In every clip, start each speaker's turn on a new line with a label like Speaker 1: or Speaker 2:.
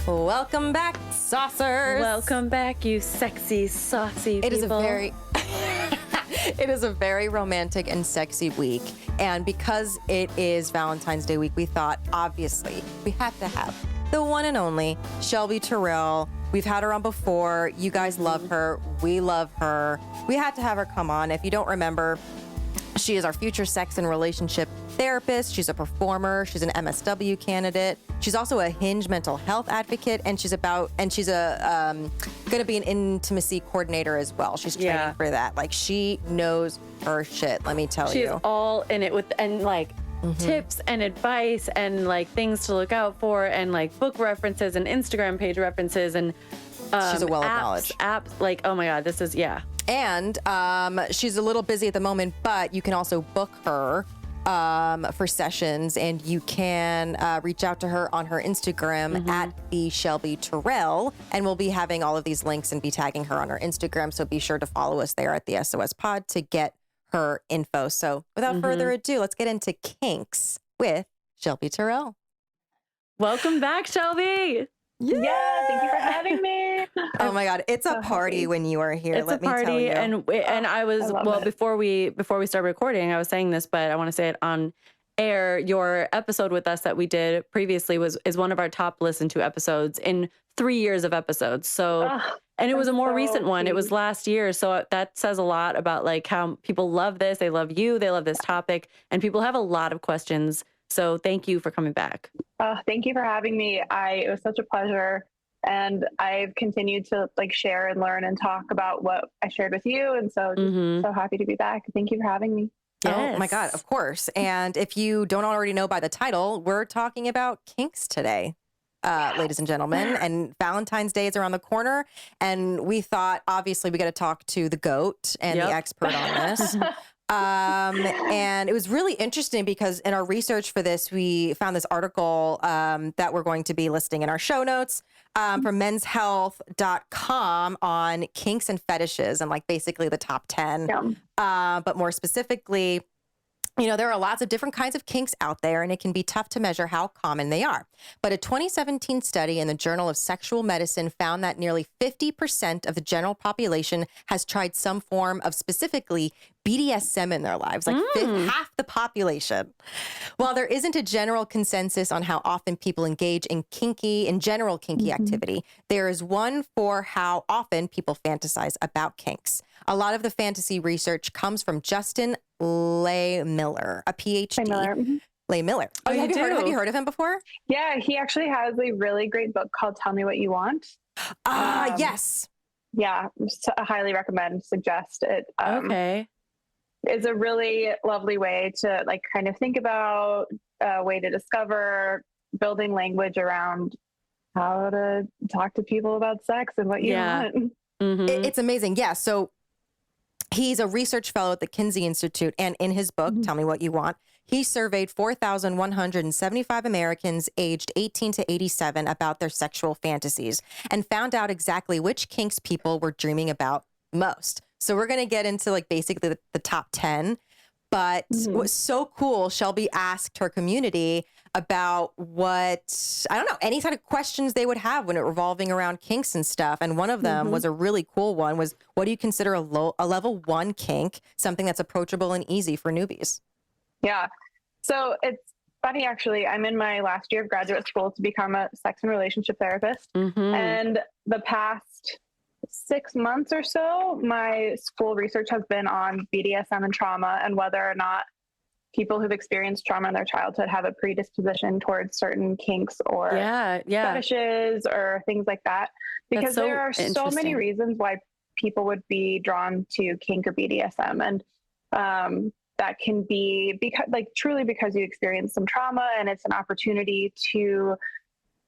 Speaker 1: Welcome back, saucers.
Speaker 2: Welcome back, you sexy, saucy people.
Speaker 1: It is a very romantic and sexy week. And because it is Valentine's Day week, we thought, obviously, we have to have the one and only Shelby Terrell. We've had her on before. You guys love her. We love her. We had to have her come on. If you don't remember, she is our future sex and relationship therapist. She's a performer. She's an MSW candidate. She's also a Hinge mental health advocate, and she's going to be an intimacy coordinator as well. She's training for that. Like, she knows her shit. Let me tell you.
Speaker 2: She's all in it with tips and advice and like things to look out for and like book references and Instagram page references and
Speaker 1: she's a well acknowledged
Speaker 2: apps. Like, oh my God, this is
Speaker 1: And she's a little busy at the moment, but you can also book her for sessions, and you can reach out to her on her Instagram at the Shelby Terrell, and we'll be having all of these links and be tagging her on her Instagram. So be sure to follow us there at the SOS Pod to get her info. So without further ado, let's get into kinks with Shelby Terrell.
Speaker 2: Welcome back, Shelby.
Speaker 3: Yeah, thank you for having me.
Speaker 1: Oh my God, it's a party when you are here.
Speaker 2: It's a party, and I was before we started recording, I was saying this, but I want to say it on air. Your episode with us that we did previously is one of our top listened to episodes in 3 years of episodes. So, and it was a more recent one. It was last year. So that says a lot about like how people love this. They love you. They love this topic, and people have a lot of questions. So thank you for coming back.
Speaker 3: Thank you for having me. It was such a pleasure. And I've continued to like share and learn and talk about what I shared with you. And so just so happy to be back. Thank you for having me.
Speaker 1: Yes. Oh my God, of course. And if you don't already know by the title, we're talking about kinks today, ladies and gentlemen. And Valentine's Day is around the corner. And we thought, obviously, we got to talk to the GOAT and the expert on this. And it was really interesting because in our research for this, we found this article that we're going to be listing in our show notes from menshealth.com on kinks and fetishes and like basically the top 10. But more specifically, you know, there are lots of different kinds of kinks out there, and it can be tough to measure how common they are. But a 2017 study in the Journal of Sexual Medicine found that nearly 50% of the general population has tried some form of specifically BDSM in their lives, like half the population. While there isn't a general consensus on how often people engage in general kinky activity, there is one for how often people fantasize about kinks. A lot of the fantasy research comes from Justin Lay-Miller, a PhD. Lay-Miller. Oh, have you heard of him before?
Speaker 3: Yeah, he actually has a really great book called Tell Me What You Want.
Speaker 1: Yes.
Speaker 3: Yeah, I highly recommend, suggest it.
Speaker 2: Okay.
Speaker 3: It's a really lovely way to like kind of think about a way to discover, building language around how to talk to people about sex and what you want.
Speaker 1: It's amazing. Yeah. So he's a research fellow at the Kinsey Institute, and in his book, Tell Me What You Want, he surveyed 4,175 Americans aged 18 to 87 about their sexual fantasies and found out exactly which kinks people were dreaming about most. So we're going to get into like basically the top 10. But what's so cool, Shelby asked her community about any kind of questions they would have when it revolving around kinks and stuff. And one of them was a really cool one was, what do you consider a level 1 kink, something that's approachable and easy for newbies?
Speaker 3: Yeah. So it's funny, actually, I'm in my last year of graduate school to become a sex and relationship therapist. And the past 6 months or so, my school research has been on BDSM and trauma and whether or not people who've experienced trauma in their childhood have a predisposition towards certain kinks or fetishes or things like that. Because there are so many reasons why people would be drawn to kink or BDSM. And that can be truly because you experienced some trauma, and it's an opportunity to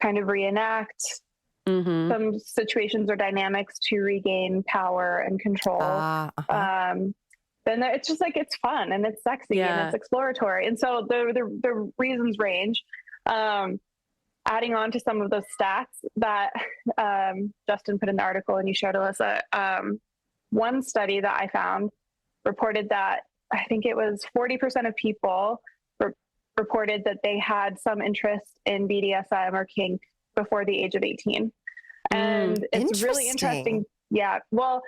Speaker 3: kind of reenact some situations or dynamics to regain power and control. Then it's just like, it's fun and it's sexy and it's exploratory. And so the reasons range. Adding on to some of those stats that Justin put in the article and you showed Alyssa, one study that I found reported that I think it was 40% of people reported that they had some interest in BDSM or kink before the age of 18. And it's really interesting. Yeah. Well,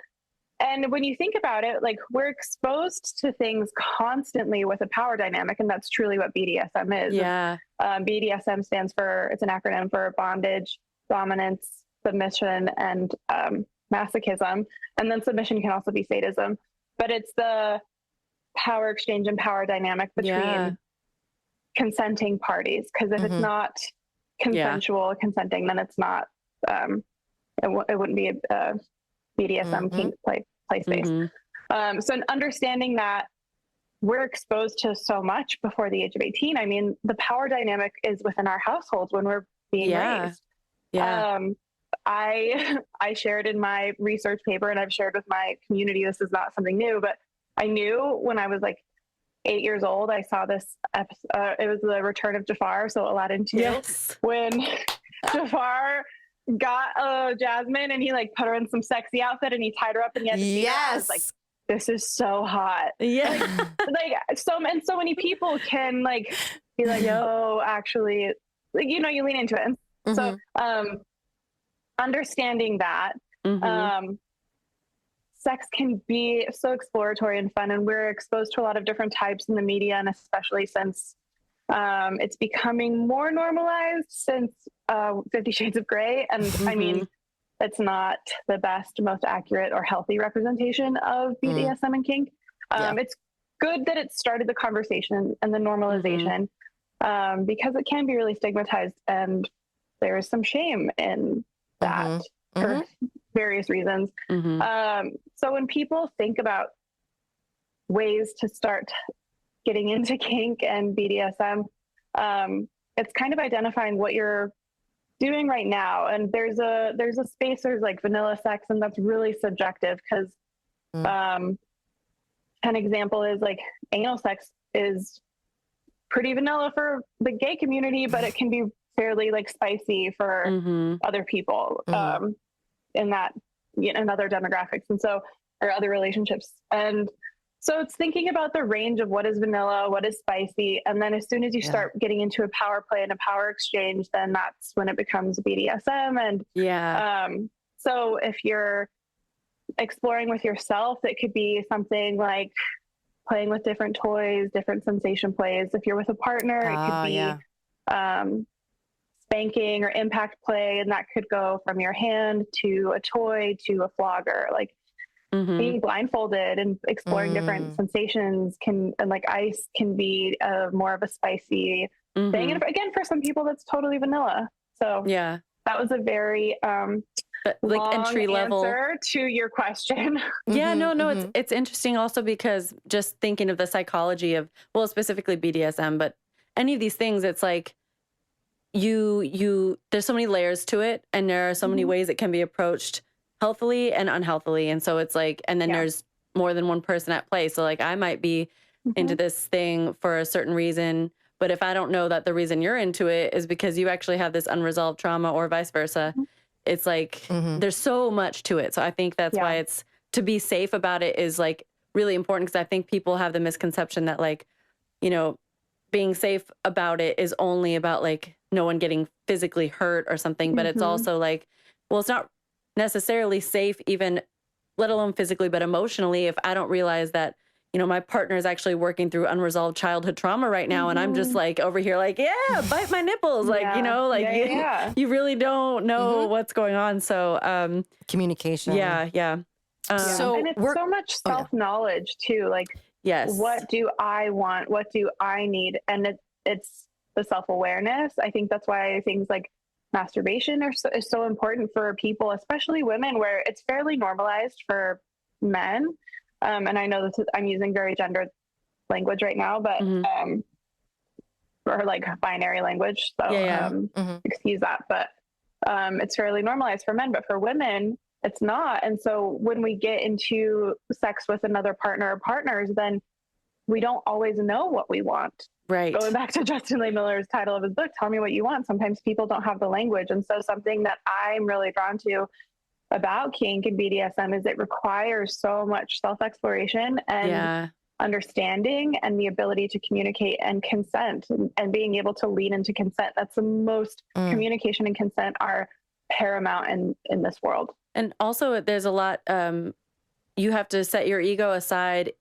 Speaker 3: and when you think about it, like we're exposed to things constantly with a power dynamic, and that's truly what BDSM is.
Speaker 2: Yeah.
Speaker 3: BDSM stands for, it's an acronym for bondage, dominance, submission, and masochism. And then submission can also be sadism, but it's the power exchange and power dynamic between consenting parties. Because if it's not consensual, consenting, then it's not, it wouldn't be a BDSM kink play space. So understanding that we're exposed to so much before the age of 18. I mean, the power dynamic is within our households when we're being raised. I shared in my research paper, and I've shared with my community, this is not something new, but I knew when I was like 8 years old, I saw this episode, it was the Return of Jafar, so Aladdin 2, when Jafar got Jasmine and he like put her in some sexy outfit and he tied her up and he had to see her. I was like, this is so hot. Like so many people can like be like, oh, actually, like, you know, you lean into it. And so understanding that sex can be so exploratory and fun, and we're exposed to a lot of different types in the media, and especially since it's becoming more normalized since 50 Shades of Grey. And I mean, it's not the best, most accurate or healthy representation of BDSM and kink. It's good that it started the conversation and the normalization because it can be really stigmatized, and there is some shame in that for various reasons. So when people think about ways to start getting into kink and BDSM, it's kind of identifying what you're doing right now. And there's a space, there's like vanilla sex, and that's really subjective because an example is like anal sex is pretty vanilla for the gay community, but it can be fairly like spicy for other people in that, you know, in other demographics, and so, or other relationships. And so it's thinking about the range of what is vanilla, what is spicy. And then as soon as you start getting into a power play and a power exchange, then that's when it becomes BDSM. And so if you're exploring with yourself, it could be something like playing with different toys, different sensation plays. If you're with a partner, it could be spanking or impact play. And that could go from your hand to a toy to a flogger. Like being blindfolded and exploring different sensations and like ice can be more of a spicy thing. And again, for some people that's totally vanilla. So that was a very
Speaker 2: like entry level
Speaker 3: answer to your question.
Speaker 2: It's interesting also because just thinking of the psychology of, well, specifically BDSM, but any of these things, it's like there's so many layers to it, and there are so many ways it can be approached healthily and unhealthily. And so it's like, and then there's more than one person at play. So like I might be into this thing for a certain reason, but if I don't know that the reason you're into it is because you actually have this unresolved trauma or vice versa, it's like there's so much to it. So I think that's why it's, to be safe about it is like really important, because I think people have the misconception that like, you know, being safe about it is only about like no one getting physically hurt or something, but it's also like, well, it's not necessarily safe even, let alone physically, but emotionally, if I don't realize that, you know, my partner is actually working through unresolved childhood trauma right now. And I'm just like over here, like, bite my nipples. Like, you know, like you really don't know what's going on. So,
Speaker 1: communication.
Speaker 3: So and it's so much self-knowledge too. Like, what do I want? What do I need? And it's the self-awareness. I think that's why things like masturbation is so important for people, especially women, where it's fairly normalized for men. And I know I'm using very gendered language right now, but or like binary language. So excuse that. But it's fairly normalized for men, but for women, it's not. And so when we get into sex with another partner or partners, then we don't always know what we want.
Speaker 2: Right.
Speaker 3: Going back to Justin Lee Miller's title of his book, Tell Me What You Want. Sometimes people don't have the language. And so something that I'm really drawn to about kink and BDSM is it requires so much self-exploration and understanding and the ability to communicate and consent and being able to lean into consent. That's the most communication and consent are paramount in this world.
Speaker 2: And also there's a lot, you have to set your ego aside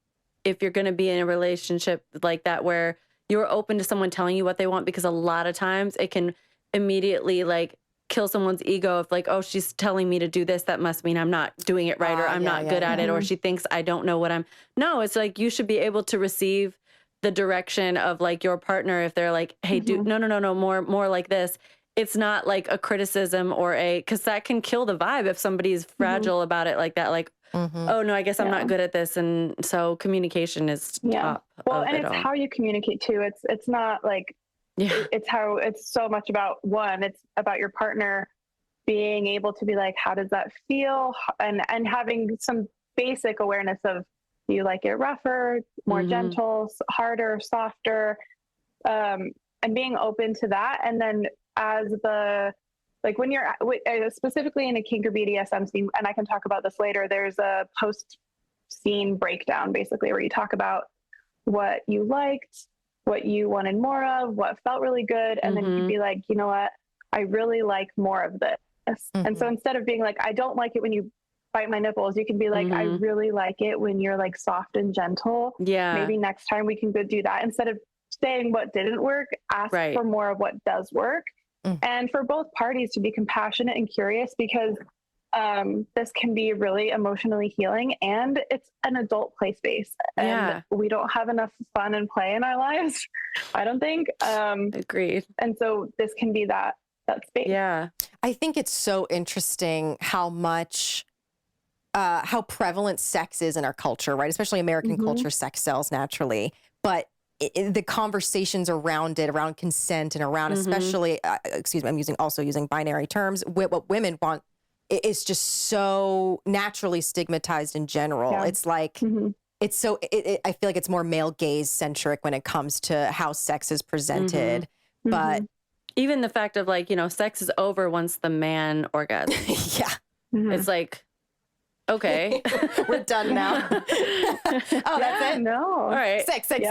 Speaker 2: if you're going to be in a relationship like that, where you're open to someone telling you what they want, because a lot of times it can immediately like kill someone's ego of like, oh, she's telling me to do this, that must mean I'm not doing it right, or I'm not good at it, or she thinks I don't know what I'm. No, it's like you should be able to receive the direction of like your partner if they're like, hey, no, more like this. It's not like a criticism or because that can kill the vibe if somebody's fragile about it like that. Like, oh no, I guess I'm not good at this, and so communication is top.
Speaker 3: Well,
Speaker 2: of
Speaker 3: and
Speaker 2: it
Speaker 3: it's
Speaker 2: all.
Speaker 3: how you communicate too. It's not like it's so much about it's about your partner being able to be like, how does that feel, and having some basic awareness of, do you like it rougher, more gentle, harder, softer, and being open to that. And then when you're specifically in a kink or BDSM scene, and I can talk about this later, there's a post scene breakdown basically where you talk about what you liked, what you wanted more of, what felt really good. And then you can be like, you know what, I really like more of this. And so instead of being like, I don't like it when you bite my nipples, you can be like, I really like it when you're like soft and gentle.
Speaker 2: Yeah.
Speaker 3: Maybe next time we can go do that. Instead of saying what didn't work, ask for more of what does work. And for both parties to be compassionate and curious, because this can be really emotionally healing, and it's an adult play space. And we don't have enough fun and play in our lives, I don't think.
Speaker 2: Agreed.
Speaker 3: And so this can be that space.
Speaker 2: Yeah.
Speaker 1: I think it's so interesting how much, how prevalent sex is in our culture, right? Especially American culture, sex sells naturally. But the conversations around it, around consent and around especially, I'm using binary terms, what women want is just so naturally stigmatized in general. Yeah. It's like, it's so, I feel like it's more male gaze centric when it comes to how sex is presented. But
Speaker 2: even the fact of like, sex is over once the man orgasms. It's like, okay,
Speaker 1: we're done now. Oh, that's it?
Speaker 3: No.
Speaker 1: All right. Sex. Okay,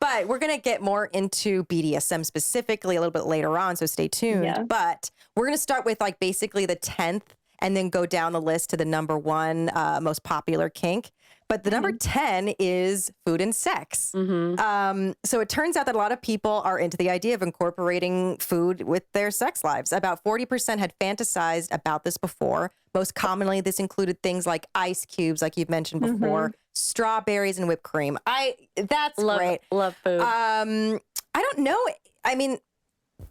Speaker 1: but we're going to get more into BDSM specifically a little bit later on, so stay tuned. Yeah. But we're going to start with like basically the 10th and then go down the list to the number 1 most popular kink. But the number 10 is food and sex. So it turns out that a lot of people are into the idea of incorporating food with their sex lives. About 40% had fantasized about this before. Most commonly, this included things like ice cubes, like you've mentioned before, strawberries and whipped cream. That's great.
Speaker 2: Love food.
Speaker 1: I don't know. I mean,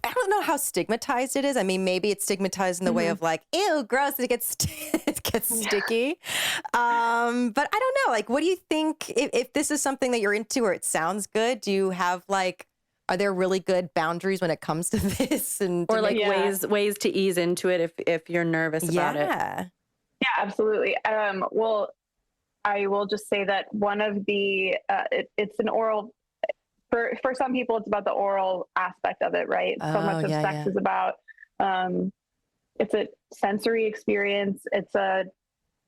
Speaker 1: I don't know how stigmatized it is. I mean, maybe it's stigmatized in the way of like, ew, gross, it gets sticky. But I don't know. Like, what do you think if this is something that you're into or it sounds good? Do you have like, are there really good boundaries when it comes to this? And
Speaker 2: or like ways to ease into it if you're nervous about it?
Speaker 3: Yeah, absolutely. Well, I will just say that one of the, it's an oral. For some people, it's about the oral aspect of it, right? So much of sex is about, it's a sensory experience. It's a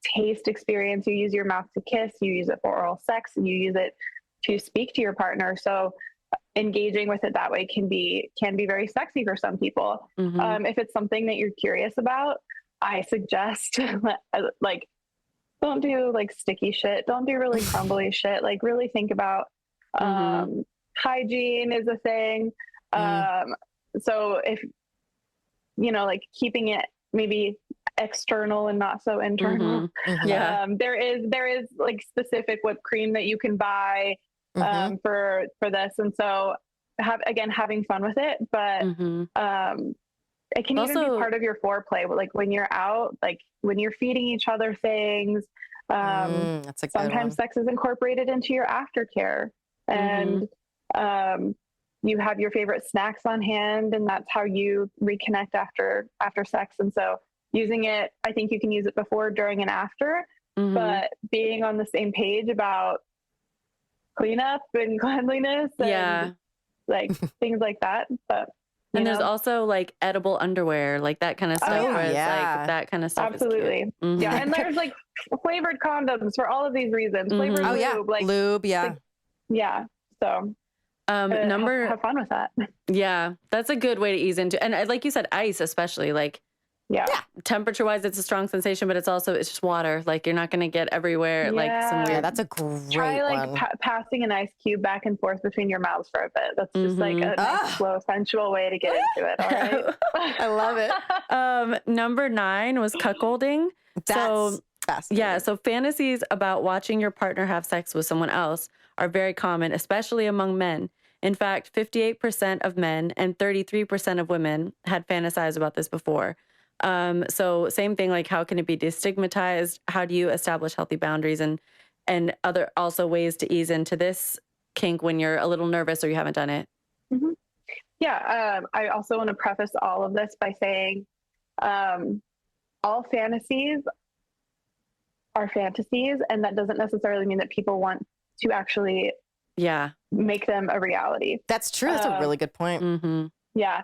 Speaker 3: taste experience. You use your mouth to kiss, you use it for oral sex, and you use it to speak to your partner. So engaging with it that way can be very sexy for some people. If it's something that you're curious about, I suggest like, don't do like sticky shit. Don't do really crumbly shit. Like really think about, hygiene is a thing. So if, like keeping it maybe external and not so internal. There is like specific whipped cream that you can buy for this. And so having fun with it, but it can also even be part of your foreplay. Like when you're out, like when you're feeding each other things,
Speaker 1: that's a good
Speaker 3: sometimes
Speaker 1: one. Sex
Speaker 3: is incorporated into your aftercare, and you have your favorite snacks on hand, and that's how you reconnect after sex. And so using it, I think you can use it before, during, and after, but being on the same page about cleanup and cleanliness and like things like that. But
Speaker 2: And
Speaker 3: you
Speaker 2: there's
Speaker 3: know?
Speaker 2: also like edible underwear, like that kind of stuff.
Speaker 1: Oh,
Speaker 2: where it's
Speaker 1: yeah.
Speaker 2: like that kind of stuff.
Speaker 3: Absolutely.
Speaker 2: Is cute.
Speaker 3: Yeah. And there's like flavored condoms for all of these reasons. Flavored
Speaker 1: Oh,
Speaker 3: lube.
Speaker 1: yeah.
Speaker 3: Like,
Speaker 1: Lube, yeah.
Speaker 3: like, yeah. So have fun with that.
Speaker 2: Yeah, that's a good way to ease into. And like you said, ice, especially like,
Speaker 3: Yeah.
Speaker 2: temperature wise, it's a strong sensation, but it's just water. Like you're not going to get everywhere. Like some weird.
Speaker 1: Yeah, that's a great
Speaker 3: Try like
Speaker 1: one.
Speaker 3: passing an ice cube back and forth between your mouths for a bit. That's just like a nice, slow, sensual way to get into it. All right.
Speaker 1: I love it.
Speaker 2: Number 9 was cuckolding.
Speaker 1: That's fascinating.
Speaker 2: Yeah, so fantasies about watching your partner have sex with someone else are very common, especially among men. In fact, 58% of men and 33% of women had fantasized about this before. So same thing, like how can it be destigmatized? How do you establish healthy boundaries and other also ways to ease into this kink when you're a little nervous or you haven't done it?
Speaker 3: Mm-hmm. Yeah. I also want to preface all of this by saying all fantasies are fantasies, and that doesn't necessarily mean that people want to actually make them a reality.
Speaker 1: That's true. That's a really good point.
Speaker 3: Yeah.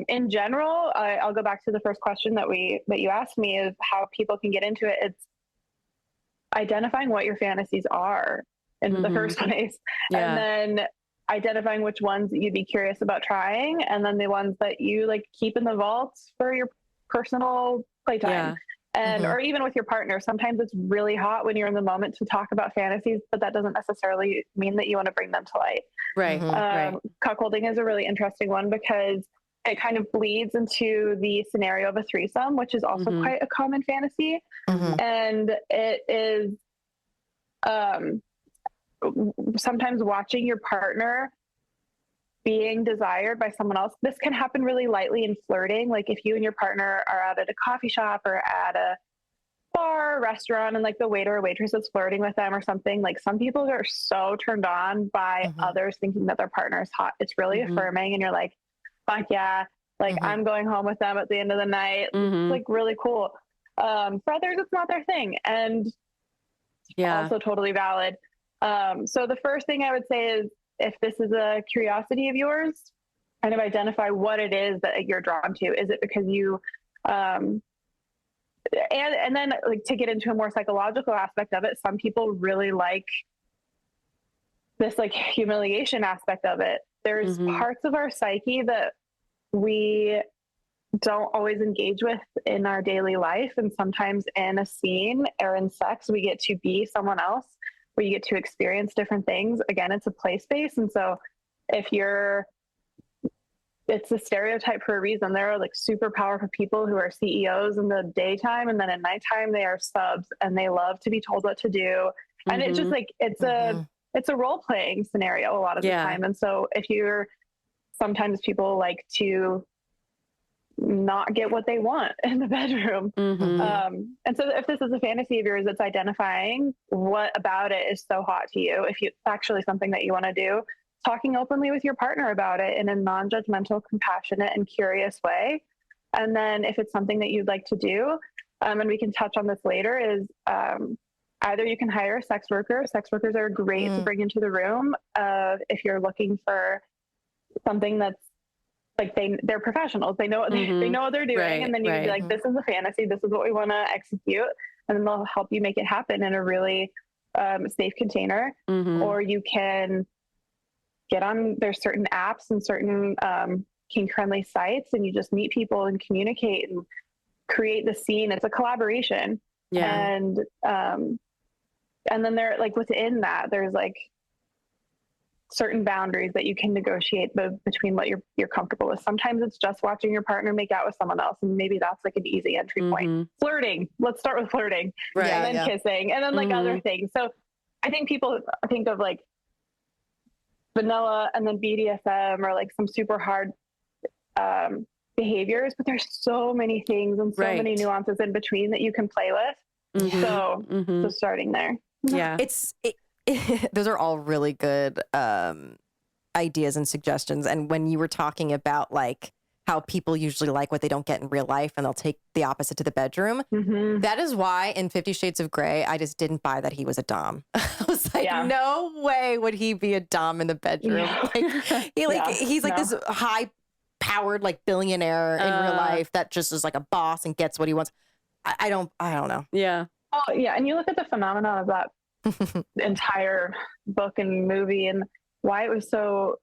Speaker 3: In general, I'll go back to the first question that you asked me is how people can get into it. It's identifying what your fantasies are in the first place, and then identifying which ones that you'd be curious about trying, and then the ones that you like keep in the vaults for your personal playtime. And or even with your partner. Sometimes it's really hot when you're in the moment to talk about fantasies, but that doesn't necessarily mean that you want to bring them to light.
Speaker 2: Right.
Speaker 3: Cuckolding is a really interesting one because it kind of bleeds into the scenario of a threesome, which is also quite a common fantasy. And it is sometimes watching your partner being desired by someone else. This can happen really lightly in flirting. Like if you and your partner are out at a coffee shop or at a bar, restaurant, and like the waiter or waitress is flirting with them or something, like some people are so turned on by others thinking that their partner is hot. It's really affirming. And you're like, fuck yeah. Like I'm going home with them at the end of the night. It's like really cool. For others, it's not their thing. And also totally valid. So the first thing I would say is, if this is a curiosity of yours, kind of identify what it is that you're drawn to. Is it because you, and then like to get into a more psychological aspect of it, some people really like this like humiliation aspect of it. There's parts of our psyche that we don't always engage with in our daily life. And sometimes in a scene or in sex, we get to be someone else, where you get to experience different things. Again, it's a play space. And so if it's a stereotype for a reason. There are like super powerful people who are CEOs in the daytime, and then at nighttime they are subs and they love to be told what to do. And it's just like, it's a role-playing scenario a lot of the time. And so sometimes people like to not get what they want in the bedroom. And so if this is a fantasy of yours, it's identifying what about it is so hot to you. If it's actually something that you want to do, talking openly with your partner about it in a non-judgmental, compassionate, and curious way. And then if it's something that you'd like to do, and we can touch on this later, is either you can hire a sex worker. Sex workers are great to bring into the room if you're looking for something that's like they're professionals. They know what they know what they're doing, and then you can be like, "This is a fantasy. This is what we want to execute," and then they'll help you make it happen in a really safe container. Or you can get on. There's certain apps and certain kink-friendly sites, and you just meet people and communicate and create the scene. It's a collaboration, and then there, like within that, there's like certain boundaries that you can negotiate between what you're comfortable with. Sometimes it's just watching your partner make out with someone else, and maybe that's like an easy entry point. Flirting. Let's start with flirting, and then kissing, and then like other things. So I think people think of like vanilla and then BDSM or like some super hard behaviors, but there's so many things and so many nuances in between that you can play with. So starting there.
Speaker 1: Those are all really good ideas and suggestions. And when you were talking about like how people usually like what they don't get in real life and they'll take the opposite to the bedroom, that is why in 50 Shades of Grey, I just didn't buy that he was a dom. I was like, no way would he be a dom in the bedroom. Like, he's like this high empowered like billionaire in real life that just is like a boss and gets what he wants. I don't know.
Speaker 2: Yeah.
Speaker 3: Oh yeah. And you look at the phenomenon of that entire book and movie and why it was so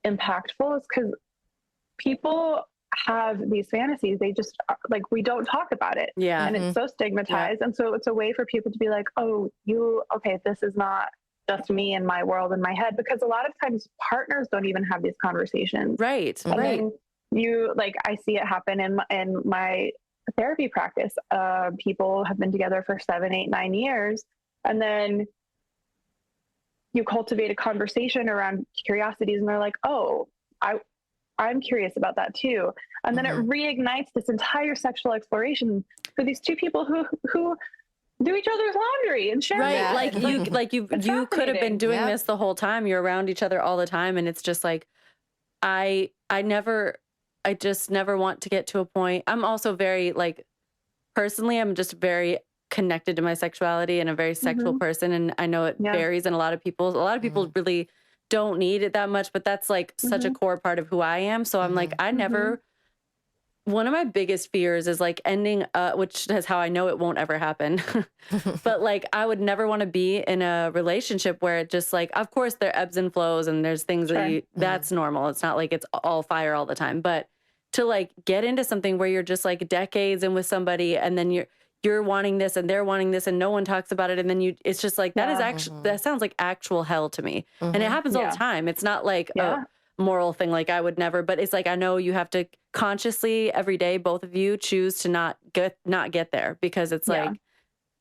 Speaker 3: impactful is because people have these fantasies. They just like, we don't talk about it.
Speaker 2: Yeah.
Speaker 3: And it's so stigmatized. And so it's a way for people to be like, oh, okay, this is not just me and my world in my head, because a lot of times partners don't even have these conversations.
Speaker 2: Right.
Speaker 3: And
Speaker 2: Right.
Speaker 3: then I see it happen in my therapy practice. People have been together for 7, 8, 9 years. And then you cultivate a conversation around curiosities and they're like, oh, I'm curious about that too. And then it reignites this entire sexual exploration for these two people who do each other's laundry and share.
Speaker 2: Right.
Speaker 3: it.
Speaker 2: You could have been doing this the whole time. You're around each other all the time. And it's just like, I just never want to get to a point. I'm also very like, personally, I'm just very connected to my sexuality and a very sexual person. And I know it varies in a lot of people. A lot of people really don't need it that much, but that's like such a core part of who I am. So I'm like, I never, one of my biggest fears is like ending, which is how I know it won't ever happen. But like, I would never want to be in a relationship where it just like, of course there are ebbs and flows and there's things that's normal. It's not like it's all fire all the time, but to like get into something where you're just like decades in with somebody and then you're wanting this and they're wanting this and no one talks about it. And then it's just like, that is actually, that sounds like actual hell to me. And it happens all the time. It's not like a moral thing. Like I would never, but it's like, I know you have to consciously every day, both of you choose to not get there because it's like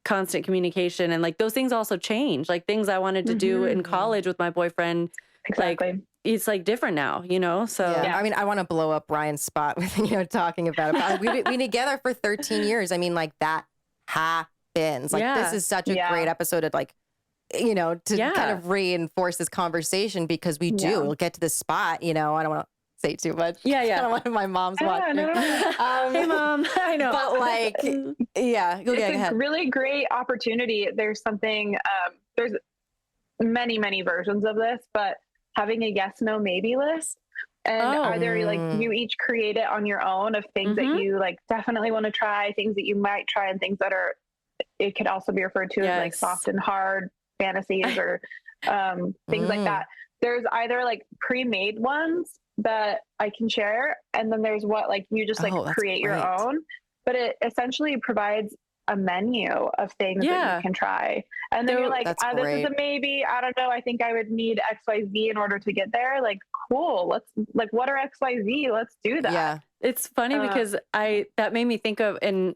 Speaker 2: constant communication. And like those things also change, like things I wanted to do in college with my boyfriend.
Speaker 3: Exactly.
Speaker 2: Like, it's like different now, you know? So
Speaker 1: I mean, I want to blow up Ryan's spot with, talking about it. We've been together for 13 years. I mean, like that happens. Like this is such a great episode of like, to kind of reinforce this conversation because we do. We'll get to this spot, I don't want to say too much. I don't want my mom's watching.
Speaker 3: No.
Speaker 2: Hey, Mom. I know.
Speaker 1: But like,
Speaker 3: it's a really great opportunity. There's something, there's many, many versions of this, but having a yes, no, maybe list. And either like you each create it on your own of things that you like definitely want to try, things that you might try, and things that it could also be referred to as like soft and hard fantasies or things like that. There's either like pre-made ones that I can share, and then there's what like you just like create your own, but it essentially provides a menu of things that you can try. And then you're like, this is a maybe, I don't know, I think I would need XYZ in order to get there. Like, cool. Let's like, what are XYZ? Let's do that.
Speaker 2: Yeah. It's funny because that made me think of in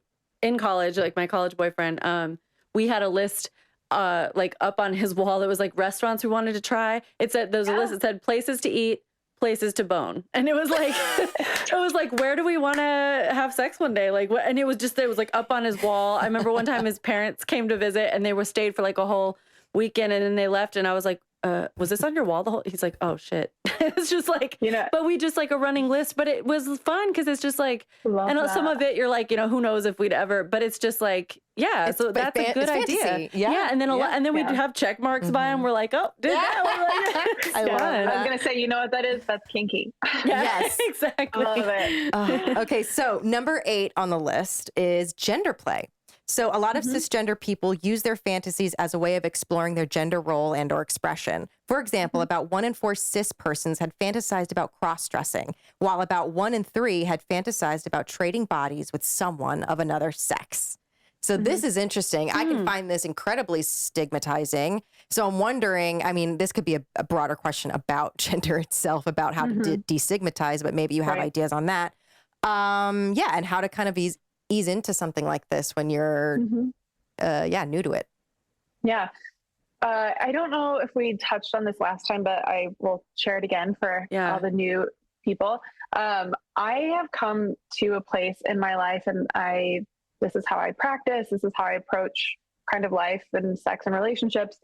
Speaker 2: college, like my college boyfriend, we had a list like up on his wall that was like restaurants we wanted to try. It said, there's a list that said places to eat, places to bone. And it was like, where do we want to have sex one day? Like, what? And it was like up on his wall. I remember one time his parents came to visit and they stayed for like a whole weekend and then they left. And I was like, was this on your wall the whole, he's like, oh shit. It's just like, but we just like a running list, but it was fun. Cause it's just like, some of it, you're like, who knows if we'd ever, but it's just like, so that's a good idea. Yeah. And then and then we'd have check marks by them. We're like, oh, did that?
Speaker 3: I was going to say, you know what that is? That's kinky.
Speaker 1: Yes,
Speaker 2: exactly.
Speaker 3: Love it.
Speaker 1: Okay. So number 8 on the list is gender play. So a lot of cisgender people use their fantasies as a way of exploring their gender role and or expression. For example, about 1 in 4 cis persons had fantasized about cross-dressing, while about 1 in 3 had fantasized about trading bodies with someone of another sex. So this is interesting. I can find this incredibly stigmatizing. So I'm wondering, I mean, this could be a broader question about gender itself, about how to destigmatize, but maybe you have ideas on that. And how to kind of ease into something like this when you're, new to it. Yeah.
Speaker 3: I don't know if we touched on this last time, but I will share it again for all the new people. I have come to a place in my life and this is how I practice. This is how I approach kind of life and sex and relationships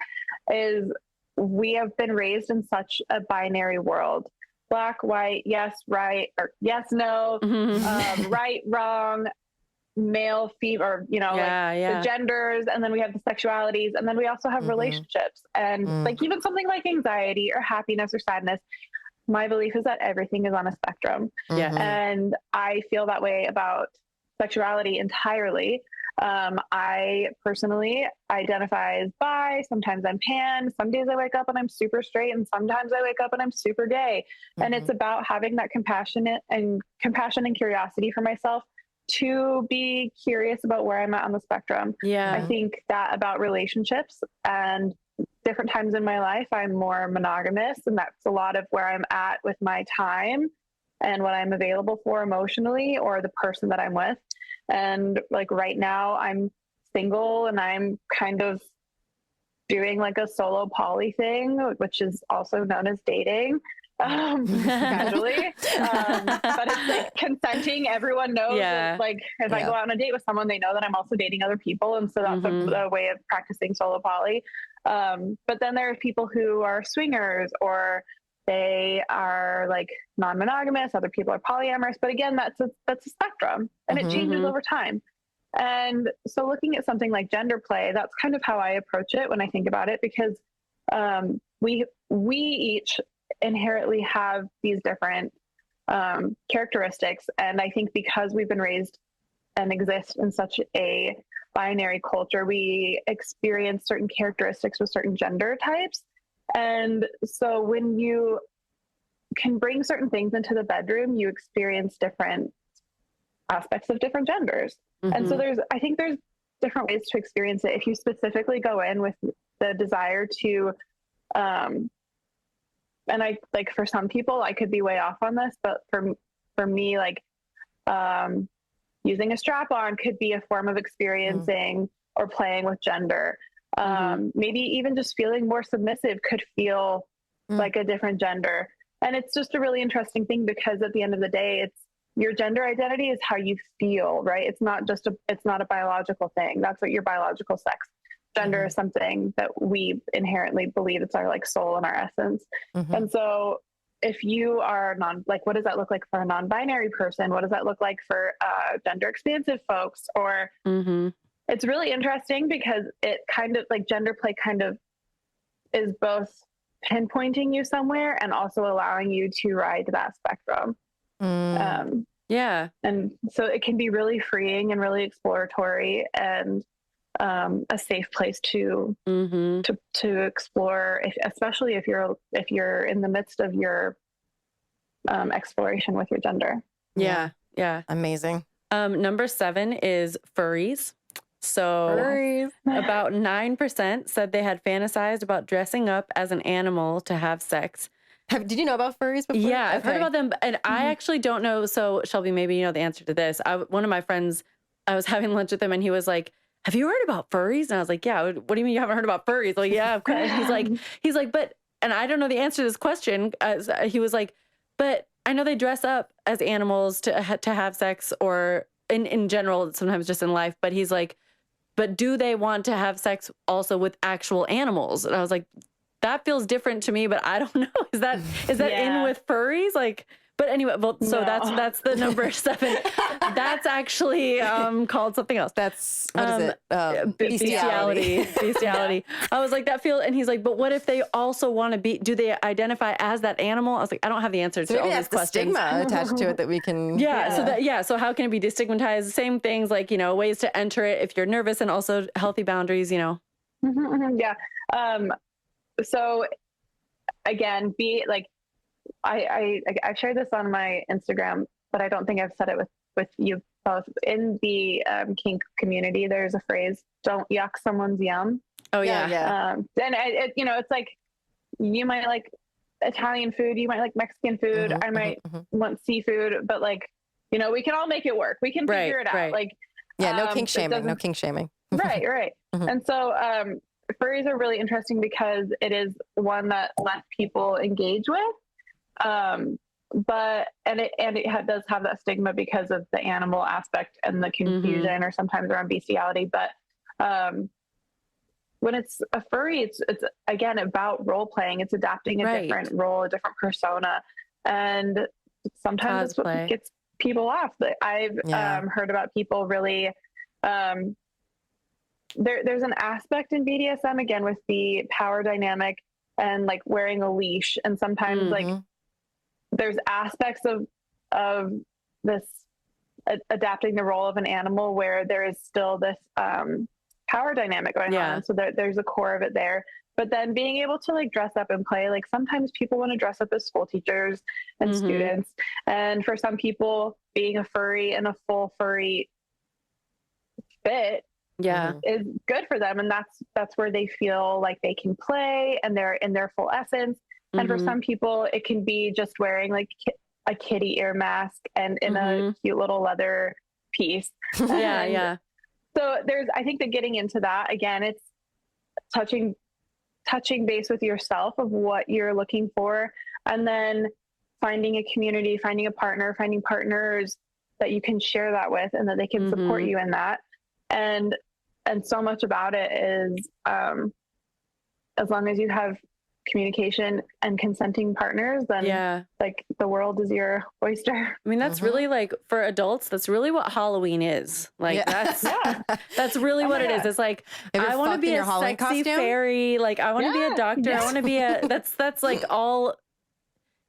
Speaker 3: is we have been raised in such a binary world. Black, white, yes, right, or yes, no, right, wrong, male, female, or, the genders. And then we have the sexualities. And then we also have relationships and like even something like anxiety or happiness or sadness. my belief is that everything is on a spectrum.
Speaker 2: Yeah.
Speaker 3: And I feel that way about sexuality entirely. I personally identify as bi. Sometimes I'm pan. Some days I wake up and I'm super straight, and sometimes I wake up and I'm super gay. And it's about having that compassion and curiosity for myself to be curious about where I'm at on the spectrum.
Speaker 2: Yeah.
Speaker 3: I think that about relationships, and different times in my life, I'm more monogamous, and that's a lot of where I'm at with my time and what I'm available for emotionally, or the person that I'm with. And like right now I'm single, and I'm kind of doing like a solo poly thing, which is also known as dating, casually. But it's like consenting. Everyone knows that, like, if I go out on a date with someone, they know that I'm also dating other people. And so that's a way of practicing solo poly. But then there are people who are swingers, or they are like non-monogamous. Other people are polyamorous. But again, that's a spectrum, and it changes over time. And so looking at something like gender play, that's kind of how I approach it when I think about it, because we each inherently have these different characteristics. And I think because we've been raised and exist in such a binary culture, we experience certain characteristics with certain gender types. And so when you can bring certain things into the bedroom, you experience different aspects of different genders. And so I think there's different ways to experience it. If you specifically go in with the desire to, and I, like, for some people, I could be way off on this, but for me, like, using a strap on could be a form of experiencing or playing with gender. Maybe even just feeling more submissive could feel like a different gender. And it's just a really interesting thing, because at the end of the day, it's your gender identity is how you feel, right? It's not a biological thing. That's what your biological sex. Gender is something that we inherently believe it's our like soul and our essence. And so if you are what does that look like for a non-binary person? What does that look like for gender expansive folks? Or it's really interesting, because it kind of like gender play kind of is both pinpointing you somewhere and also allowing you to ride that spectrum. And so it can be really freeing and really exploratory, and a safe place to explore, especially if you're in the midst of your exploration with your gender.
Speaker 2: Yeah.
Speaker 1: Amazing.
Speaker 2: Number 7 is furries. So about 9% said they had fantasized about dressing up as an animal to have sex.
Speaker 1: Did you know about furries before?
Speaker 2: Yeah, I've heard about them, and I actually don't know. So Shelby, maybe you know the answer to this. One of my friends, I was having lunch with him, and he was like, "Have you heard about furries?" And I was like, "Yeah." What do you mean you haven't heard about furries? Like, yeah, of course. And he's like, but, and I don't know the answer to this question. He was like, but I know they dress up as animals to have sex, or in general, sometimes just in life. But he's like, but do they want to have sex also with actual animals? And I was like, that feels different to me, but I don't know. Is that in with furries? Like, but anyway, well, so that's the number 7. That's actually called something else.
Speaker 1: That's what is it?
Speaker 2: Bestiality. Bestiality. I was like, that feel, and he's like, but what if they also want to be? Do they identify as that animal? I was like, I don't have the answer to all these questions.
Speaker 1: The stigma attached to it that we can.
Speaker 2: So how can it be destigmatized? Same things, like, you know, ways to enter it if you're nervous, and also healthy boundaries. You know.
Speaker 3: So again, I've shared this on my Instagram, but I don't think I've said it with you both. In the kink community, there's a phrase, "Don't yuck someone's yum."
Speaker 2: Oh yeah.
Speaker 3: And it's like, you might like Italian food, you might like Mexican food, I might want seafood, but like, you know, we can all make it work. We can figure it out.
Speaker 2: Right.
Speaker 3: Like,
Speaker 1: no kink shaming. No kink shaming.
Speaker 3: Right. And so furries are really interesting, because it is one that less people engage with. But it does have that stigma because of the animal aspect and the confusion, or sometimes around bestiality. But when it's a furry, it's again about role playing. It's adapting a different role, a different persona, and sometimes it's what gets people off. I've heard about people really. There's an aspect in BDSM, again, with the power dynamic and like wearing a leash, and sometimes like there's aspects of this adapting the role of an animal where there is still this power dynamic going on. So there's a core of it there. But then being able to like dress up and play, like sometimes people want to dress up as school teachers and students. And for some people, being a furry and a full furry fit is good for them. And that's where they feel like they can play and they're in their full essence. And for some people, it can be just wearing like a kitty ear mask and in a cute little leather piece. So I think that getting into that, again, it's touching base with yourself of what you're looking for, and then finding a community, finding a partner, finding partners that you can share that with and that they can support you in that. And so much about it is, as long as you have communication and consenting partners, then like the world is your oyster.
Speaker 2: I mean, that's really like, for adults, that's really what Halloween is. Like that's really what it is. It's like, I want to be a sexy fairy. Like I want to be a doctor. I want to be that's like all,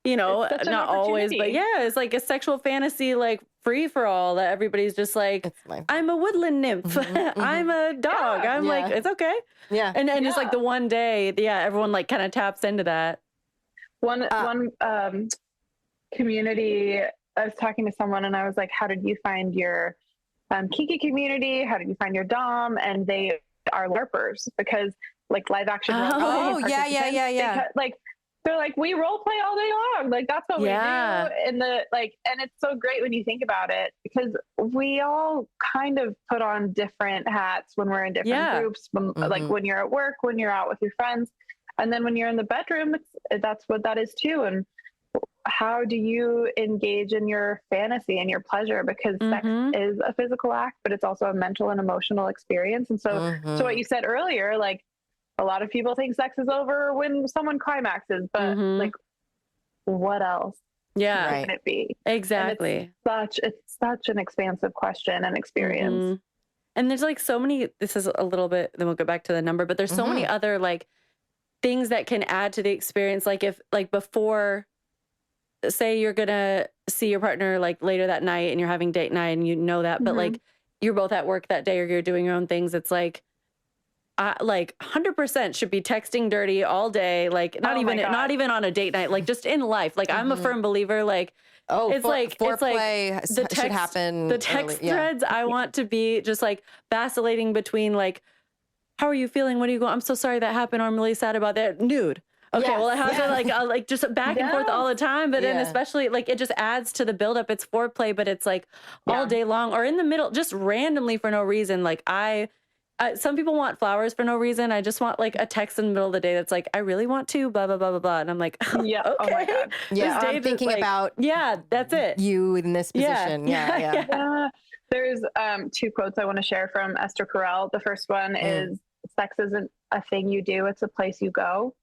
Speaker 2: you know, not always, but it's like a sexual fantasy, like free for all that everybody's just like, I'm a woodland nymph. I'm a dog. I'm like, it's okay. And it's like the one day, everyone like kind of taps into that.
Speaker 3: One community, I was talking to someone and I was like, how did you find your Kinky community? How did you find your Dom? And they are LARPers, because like live action role play. Because, like, they're like, we role play all day long. Like that's what we do. And and it's so great when you think about it, because we all kind of put on different hats when we're in different groups. Like when you're at work, when you're out with your friends, and then when you're in the bedroom, that's what that is too. And how do you engage in your fantasy and your pleasure? Because sex is a physical act, but it's also a mental and emotional experience. And so what you said earlier, like, a lot of people think sex is over when someone climaxes, but like, what else can it be?
Speaker 2: Exactly.
Speaker 3: It's such an expansive question and experience.
Speaker 2: And there's like so many, this is a little bit, then we'll go back to the number, but there's so many other like things that can add to the experience. Like if like before, say you're going to see your partner like later that night and you're having date night and you know that, but like you're both at work that day or you're doing your own things. It's like 100% should be texting dirty all day. Like not even on a date night, like just in life. Like I'm a firm believer, like,
Speaker 1: foreplay should happen.
Speaker 2: The text threads, I want to be just like vacillating between like, how are you feeling? What are you going? I'm so sorry that happened. Or I'm really sad about that. Nude. Okay, well, I have to like just back and forth all the time, but then especially like it just adds to the buildup. It's foreplay, but it's like all day long or in the middle, just randomly for no reason. Like some people want flowers for no reason. I just want like a text in the middle of the day that's like, I really want to, blah, blah, blah, blah, blah. And I'm like, okay.
Speaker 3: Oh my God.
Speaker 1: Yeah, I'm thinking about
Speaker 2: that's it.
Speaker 1: You in this position. Yeah.
Speaker 3: There's two quotes I want to share from Esther Perel. The first one is, sex isn't a thing you do, it's a place you go.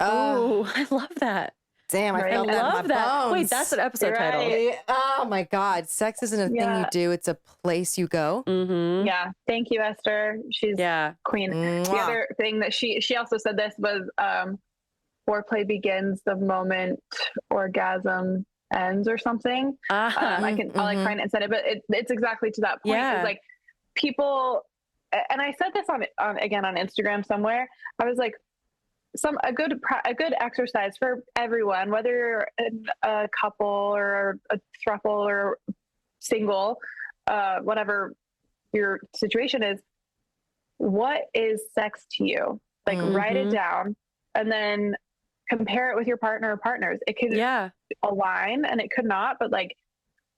Speaker 2: Oh, I love that.
Speaker 1: Damn, I feel
Speaker 2: love that.
Speaker 1: Bones.
Speaker 2: Wait, that's an episode title.
Speaker 1: Oh my God. Sex isn't a thing you do. It's a place you go.
Speaker 3: Yeah. Thank you, Esther. She's queen. The other thing that she also said this was, foreplay begins the moment orgasm ends or something. I'll like find it and said it, but it's exactly to that point. It's like people, and I said this on Instagram somewhere. I was like, a good exercise for everyone, whether you're a couple or a throuple or single, whatever your situation is, what is sex to you? Like write it down and then compare it with your partner or partners. It could align and it could not, but like,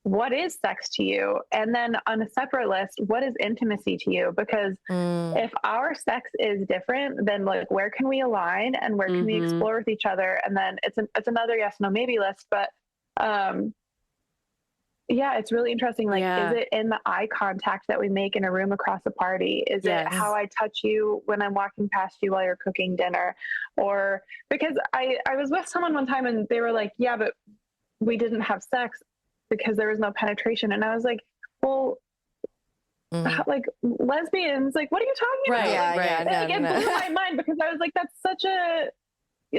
Speaker 3: what is sex to you? And then on a separate list, what is intimacy to you? Because if our sex is different, then like, where can we align and where can we explore with each other? And then it's another yes, no, maybe list. But it's really interesting. Like, is it in the eye contact that we make in a room across a party? Is it how I touch you when I'm walking past you while you're cooking dinner? Or because I was with someone one time and they were like, yeah, but we didn't have sex because there was no penetration. And I was like, well, like lesbians, like, what are you talking about?
Speaker 1: Right.
Speaker 3: It blew my mind because I was like, that's such a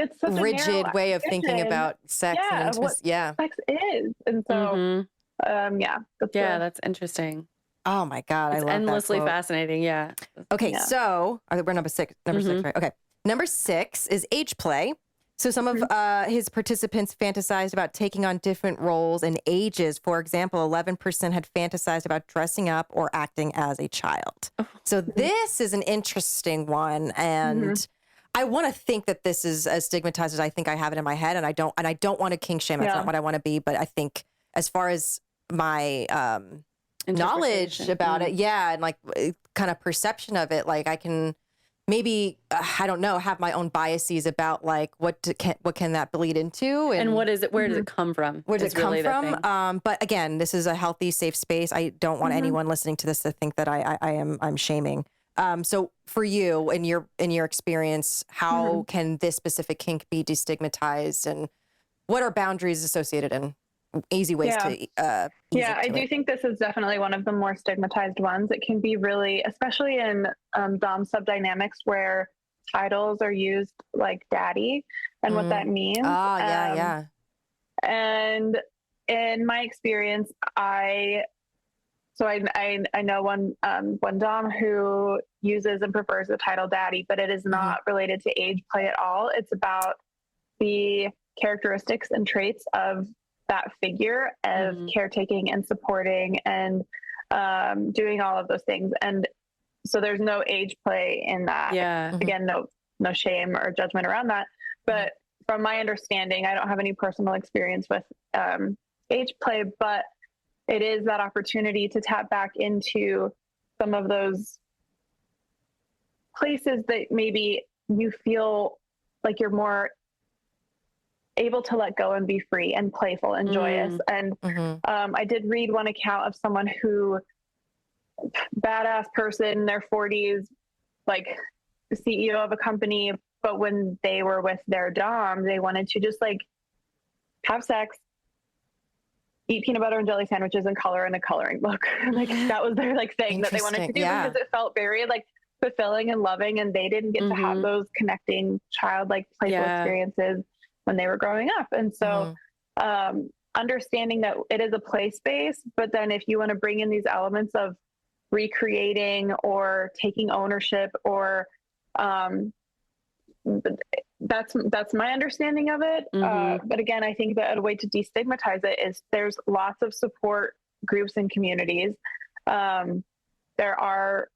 Speaker 3: it's such a
Speaker 1: rigid
Speaker 3: narrow
Speaker 1: way of thinking
Speaker 3: definition,
Speaker 1: about sex and
Speaker 3: of what
Speaker 1: intimacy. Yeah.
Speaker 3: sex is. And so,
Speaker 2: That's interesting.
Speaker 1: Oh my God. I
Speaker 2: It's
Speaker 1: love that
Speaker 2: endlessly
Speaker 1: quote.
Speaker 2: fascinating. Yeah.
Speaker 1: Okay. So we're number six, right? Okay. Number 6 is age play. So some of his participants fantasized about taking on different roles and ages. For example, 11% had fantasized about dressing up or acting as a child. So this is an interesting one. And I want to think that this is as stigmatized as I think I have it in my head. And I don't want to kink shame. That's not what I want to be. But I think as far as my knowledge about it, and like kind of perception of it, like I can maybe I don't know, have my own biases about like what can that bleed into,
Speaker 2: and what is it? Where does it come from?
Speaker 1: Where does it come from? But again, this is a healthy, safe space. I don't want anyone listening to this to think that I'm shaming. So for you, in your experience, how can this specific kink be destigmatized, and what are boundaries associated in? Easy ways to
Speaker 3: I do think this is definitely one of the more stigmatized ones. It can be really, especially in dom sub dynamics where titles are used like daddy and what that means. And in my experience, I know one dom who uses and prefers the title daddy, but it is not related to age play at all. It's about the characteristics and traits of that figure of caretaking and supporting and doing all of those things. And so there's no age play in that. Again, no shame or judgment around that. But from my understanding, I don't have any personal experience with age play, but it is that opportunity to tap back into some of those places that maybe you feel like you're more able to let go and be free and playful and joyous. And I did read one account of someone who, badass person in their 40s, like the CEO of a company, but when they were with their dom, they wanted to just like have sex, eat peanut butter and jelly sandwiches, and color in a coloring book. Like that was their like thing that they wanted to do because it felt very like fulfilling and loving, and they didn't get to have those connecting childlike playful experiences when they were growing up. And so understanding that it is a play space, but then if you want to bring in these elements of recreating or taking ownership or that's my understanding of it. But again, I think that a way to destigmatize it is there's lots of support groups and communities. There are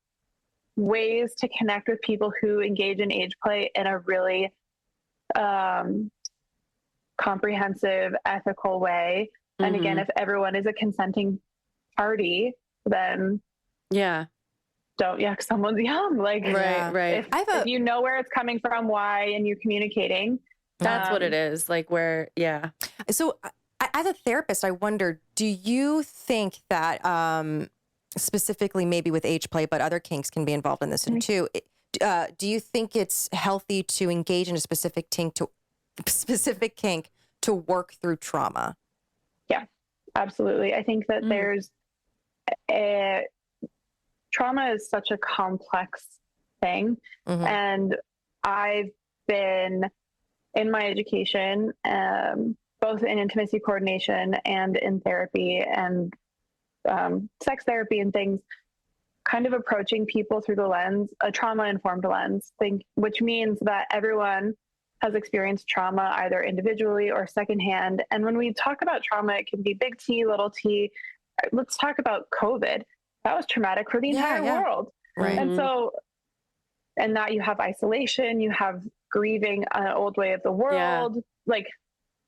Speaker 3: ways to connect with people who engage in age play in a really comprehensive, ethical way. And again, if everyone is a consenting party, then don't yuck someone's yum. Like,
Speaker 2: right.
Speaker 3: If you know where it's coming from, why, and you're communicating.
Speaker 2: That's what it is. Like where,
Speaker 1: So as a therapist, I wonder, do you think that specifically maybe with age play, but other kinks can be involved in this too. Do you think it's healthy to engage in a specific kink to work through trauma?
Speaker 3: Yeah, absolutely. I think that trauma is such a complex thing. And I've been in my education, both in intimacy coordination and in therapy and sex therapy and things, kind of approaching people through the lens, a trauma-informed lens, which means that everyone has experienced trauma either individually or secondhand. And when we talk about trauma, it can be big T, little t. Let's talk about COVID. That was traumatic for the entire world.
Speaker 1: Right.
Speaker 3: And so, and that you have isolation, you have grieving an old way of the world, like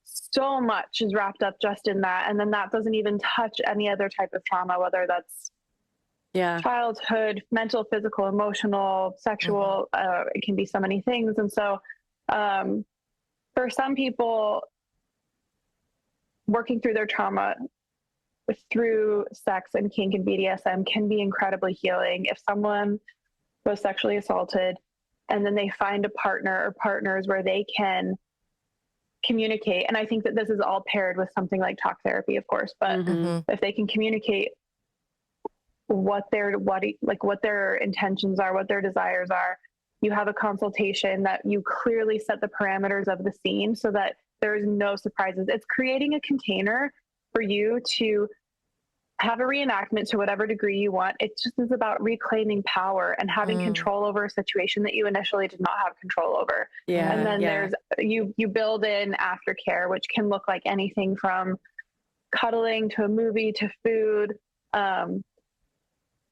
Speaker 3: so much is wrapped up just in that. And then that doesn't even touch any other type of trauma, whether that's childhood, mental, physical, emotional, sexual, it can be so many things. And so for some people, working through their trauma through sex and kink and BDSM can be incredibly healing. If someone was sexually assaulted and then they find a partner or partners where they can communicate, and I think that this is all paired with something like talk therapy, of course, but if they can communicate what their intentions are, what their desires are, you have a consultation, that you clearly set the parameters of the scene so that there's no surprises. It's creating a container for you to have a reenactment to whatever degree you want. It just is about reclaiming power and having control over a situation that you initially did not have control over.
Speaker 2: Yeah.
Speaker 3: And then there's, you build in aftercare, which can look like anything from cuddling to a movie to food.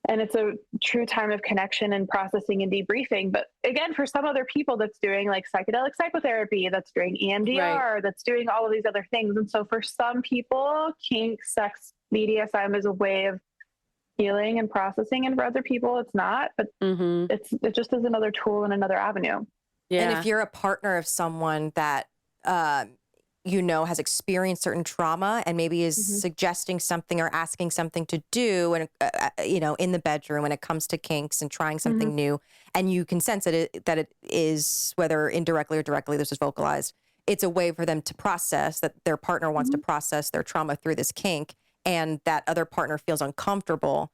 Speaker 3: And it's a true time of connection and processing and debriefing. But again, for some other people, that's doing like psychedelic psychotherapy, that's doing EMDR, that's doing all of these other things. And so for some people, kink, sex, BDSM is a way of healing and processing. And for other people, it's not. But it just is another tool and another avenue.
Speaker 1: Yeah. And if you're a partner of someone that, you know, has experienced certain trauma and maybe is suggesting something or asking something to do, and you know, in the bedroom when it comes to kinks and trying something new, and you can sense that it is, whether indirectly or directly, this is vocalized, it's a way for them to process, that their partner wants to process their trauma through this kink, and that other partner feels uncomfortable.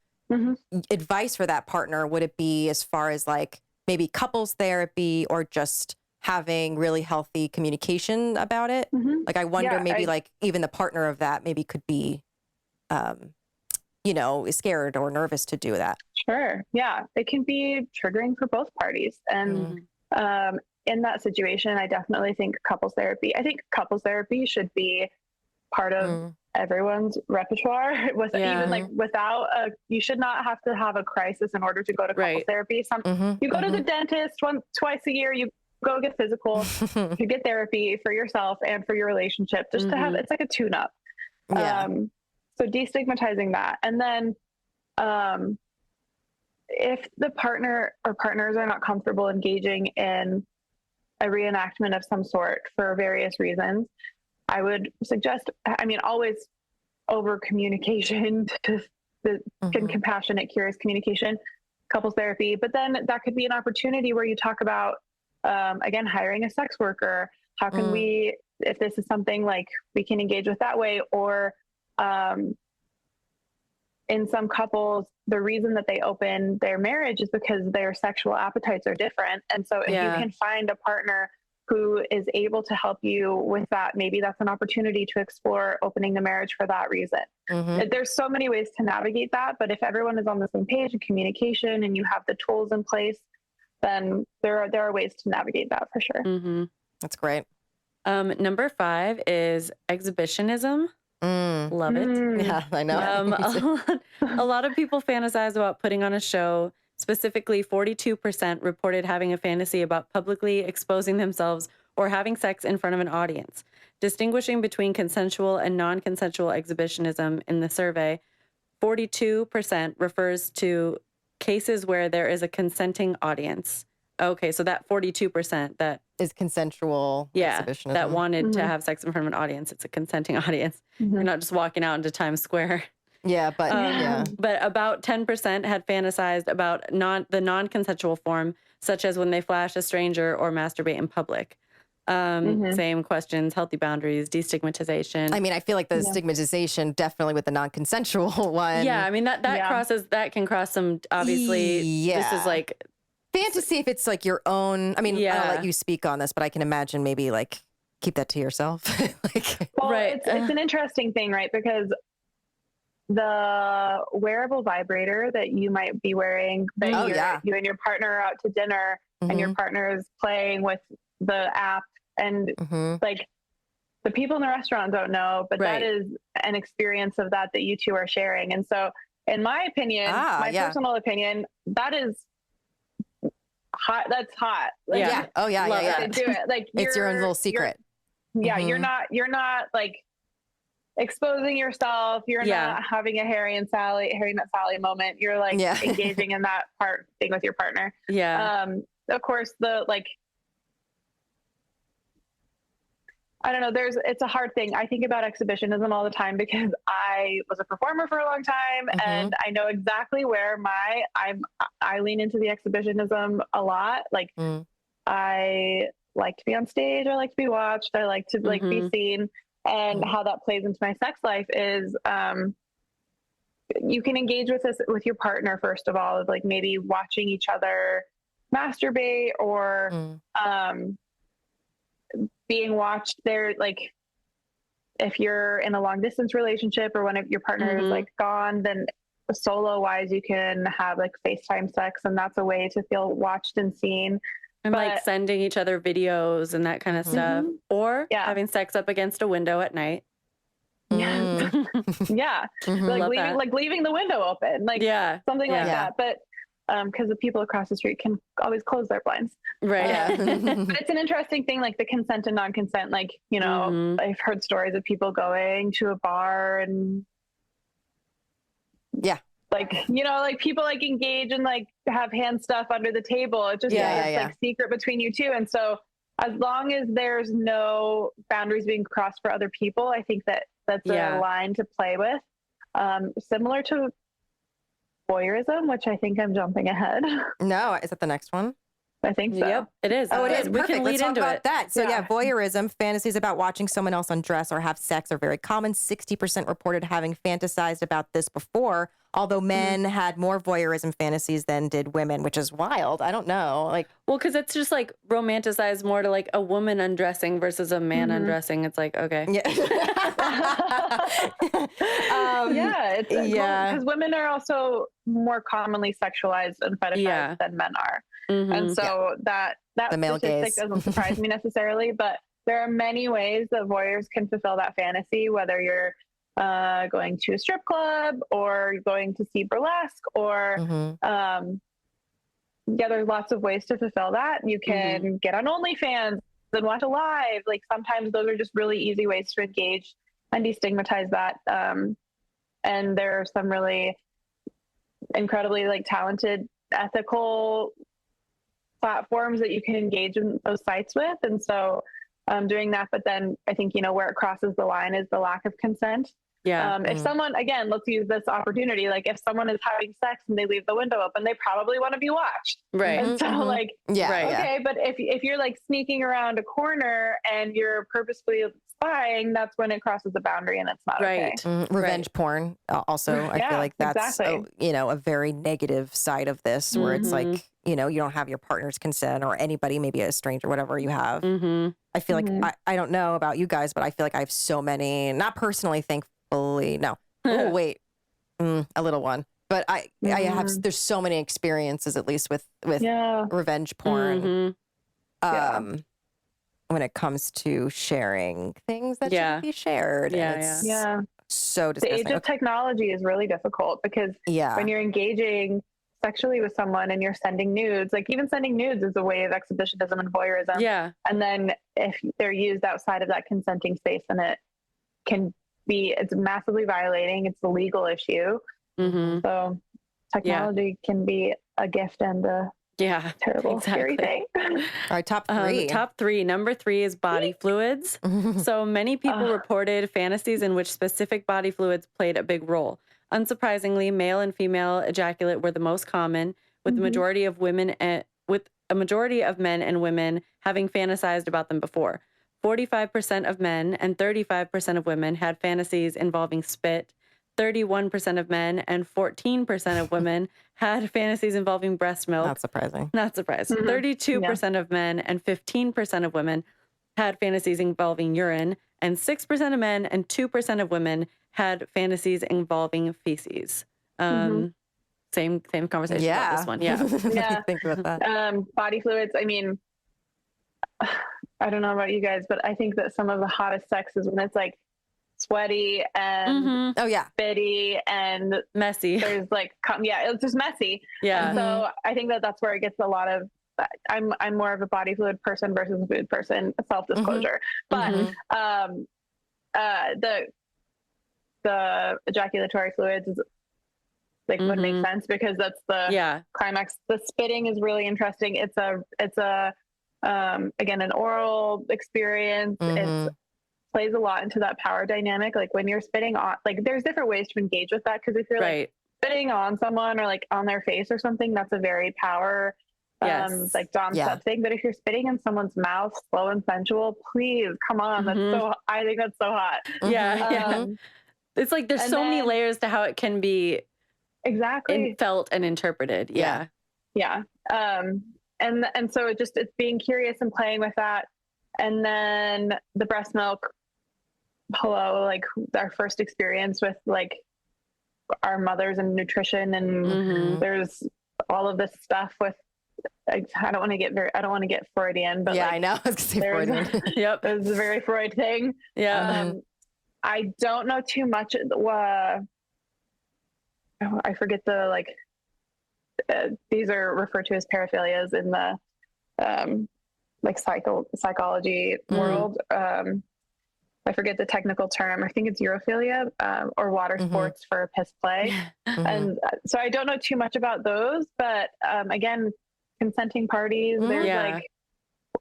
Speaker 1: Advice for that partner, would it be as far as like maybe couples therapy or just having really healthy communication about it? Like, I wonder, maybe like even the partner of that maybe could be, you know, scared or nervous to do that.
Speaker 3: Sure. Yeah. It can be triggering for both parties. And in that situation, I definitely think couples therapy should be part of everyone's repertoire. Even like without you should not have to have a crisis in order to go to couples therapy. You go to the dentist twice a year, you go get physical, you get therapy for yourself and for your relationship, just to have, it's like a tune-up. So destigmatizing that. And then if the partner or partners are not comfortable engaging in a reenactment of some sort for various reasons, I would suggest, I mean, always over communication, compassionate, curious communication, couples therapy. But then that could be an opportunity where you talk about, again, hiring a sex worker. How can we, if this is something like we can engage with that way, or in some couples, the reason that they open their marriage is because their sexual appetites are different. And so if you can find a partner who is able to help you with that, maybe that's an opportunity to explore opening the marriage for that reason. There's so many ways to navigate that, but if everyone is on the same page in communication and you have the tools in place, then there are ways to navigate that for sure.
Speaker 1: That's great.
Speaker 2: Number 5 is exhibitionism. Love it.
Speaker 1: Yeah, I know.
Speaker 2: A lot of people fantasize about putting on a show. Specifically, 42% reported having a fantasy about publicly exposing themselves or having sex in front of an audience. Distinguishing between consensual and non-consensual exhibitionism in the survey, 42% refers to cases where there is a consenting audience. Okay, so that 42% that
Speaker 1: is consensual exhibitionism.
Speaker 2: That wanted to have sex in front of an audience. It's a consenting audience. You're not just walking out into Times Square.
Speaker 1: Yeah, but
Speaker 2: But about 10% had fantasized about the non-consensual form, such as when they flash a stranger or masturbate in public. Same questions, healthy boundaries, destigmatization.
Speaker 1: I mean, I feel like the stigmatization definitely with the non-consensual one.
Speaker 2: Yeah, I mean that can cross some, obviously. This is like
Speaker 1: fantasy if it's like your own. I mean, I'll let you speak on this, but I can imagine maybe like keep that to yourself.
Speaker 3: It's an interesting thing, right? Because the wearable vibrator that you might be wearing, that you and your partner are out to dinner and your partner is playing with the app, and like the people in the restaurant don't know, but that is an experience of that you two are sharing. And so in my opinion, personal opinion, that is hot. That's hot. Like,
Speaker 1: To
Speaker 3: do it. Like
Speaker 1: it's your own little secret.
Speaker 3: You're not like exposing yourself. You're not having a Harry and Sally moment. You're like engaging in that thing with your partner. Of course, I don't know. It's a hard thing. I think about exhibitionism all the time because I was a performer for a long time, and I know exactly where I lean into the exhibitionism a lot. Like I like to be on stage. I like to be watched. I like to be seen. And how that plays into my sex life is, you can engage with this with your partner, first of all, like maybe watching each other masturbate or being watched. They're like, if you're in a long distance relationship or one of your partner is like gone, then solo wise, you can have like FaceTime sex, and that's a way to feel watched and seen.
Speaker 2: And like sending each other videos and that kind of stuff, or having sex up against a window at night.
Speaker 3: Yeah. Like leaving the window open, like something like that. But because the people across the street can always close their blinds.
Speaker 2: Right.
Speaker 3: But it's an interesting thing, like the consent and non-consent. Like, you know, I've heard stories of people going to a bar and like, you know, like people like engage and like have hand stuff under the table. It just like secret between you two. And so as long as there's no boundaries being crossed for other people, I think that that's a line to play with. Similar to voyeurism, which I think I'm jumping ahead.
Speaker 1: No, is that the next one?
Speaker 3: I think so.
Speaker 2: Yep, it is.
Speaker 1: Oh, it is.
Speaker 2: We
Speaker 1: Perfect.
Speaker 2: can lead
Speaker 1: Let's talk
Speaker 2: into
Speaker 1: about
Speaker 2: it.
Speaker 1: that. So voyeurism, fantasies about watching someone else undress or have sex are very common. 60% reported having fantasized about this before, although men had more voyeurism fantasies than did women, which is wild. I don't know. Like,
Speaker 2: well, because it's just like romanticized more to like a woman undressing versus a man undressing. It's like, okay.
Speaker 1: Yeah.
Speaker 3: Because women are also more commonly sexualized and fetishized than men are. And so that
Speaker 1: the male
Speaker 3: statistic
Speaker 1: gaze
Speaker 3: doesn't surprise me necessarily, but there are many ways that voyeurs can fulfill that fantasy, whether you're going to a strip club or going to see burlesque or there's lots of ways to fulfill that. You can get on OnlyFans and watch a live. Like sometimes those are just really easy ways to engage and destigmatize that. And there are some really incredibly like talented, ethical platforms that you can engage in those sites with. And so doing that, but then I think, you know, where it crosses the line is the lack of consent. If someone, again, let's use this opportunity, like if someone is having sex and they leave the window open, they probably want to be watched.
Speaker 2: Right.
Speaker 3: And so like, but if you're like sneaking around a corner and you're purposefully spying, that's when it crosses the boundary and it's not okay.
Speaker 1: Revenge porn also, I feel like that's a very negative side of this where it's like, you know, you don't have your partner's consent or anybody, maybe a stranger, whatever you have. I feel like, I don't know about you guys, but I feel like I have so many, not personally, thankfully, no. Oh, wait, a little one. But I have, there's so many experiences, at least with revenge porn. When it comes to sharing things that shouldn't be shared. So disgusting.
Speaker 3: The age of technology is really difficult because when you're engaging sexually with someone and you're sending nudes, like even sending nudes is a way of exhibitionism and voyeurism. And then if they're used outside of that consenting space, then it can be, it's massively violating. It's a legal issue. So technology can be a gift and a terrible, scary thing.
Speaker 1: All right, top three.
Speaker 2: Top three. Number 3 is body fluids. So many people reported fantasies in which specific body fluids played a big role. Unsurprisingly, male and female ejaculate were the most common, with the majority of women and with a majority of men and women having fantasized about them before. 45% of men and 35% of women had fantasies involving spit. 31% of men and 14% of women had fantasies involving breast milk.
Speaker 1: Not surprising.
Speaker 2: Not surprised. 32% of men and 15% of women had fantasies involving urine, and 6% of men and 2% of women had fantasies involving feces. Same conversation about this one.
Speaker 1: Think about that.
Speaker 3: Body fluids. I mean, I don't know about you guys, but I think that some of the hottest sex is when it's like sweaty and spitty and
Speaker 2: messy.
Speaker 3: There's like, it's just messy. And so I think that that's where it gets a lot of. I'm more of a body fluid person versus a food person. Self-disclosure, but the ejaculatory fluids is like would make sense because that's the climax. The spitting is really interesting. It's a again an oral experience. It plays a lot into that power dynamic. Like when you're spitting on, like there's different ways to engage with that because if you're like spitting on someone or like on their face or something, that's a very power like dom sub thing. But if you're spitting in someone's mouth, slow and sensual, please come on. That's I think that's so hot.
Speaker 2: It's like there's so many layers to how it can be
Speaker 3: exactly
Speaker 2: felt and interpreted.
Speaker 3: and so it's being curious and playing with that. And then the breast milk, like our first experience with like our mothers and nutrition, and there's all of this stuff with, I don't want to get Freudian, but
Speaker 1: yeah,
Speaker 3: like,
Speaker 1: I know. I was gonna say Freudian.
Speaker 2: Yep.
Speaker 3: There's a very Freud thing.
Speaker 2: Yeah.
Speaker 3: I don't know too much. I forget the, like, these are referred to as paraphilias in the, like psychology world. I forget the technical term. I think it's urophilia, or water sports for piss play. And so I don't know too much about those, but again, consenting parties, there's like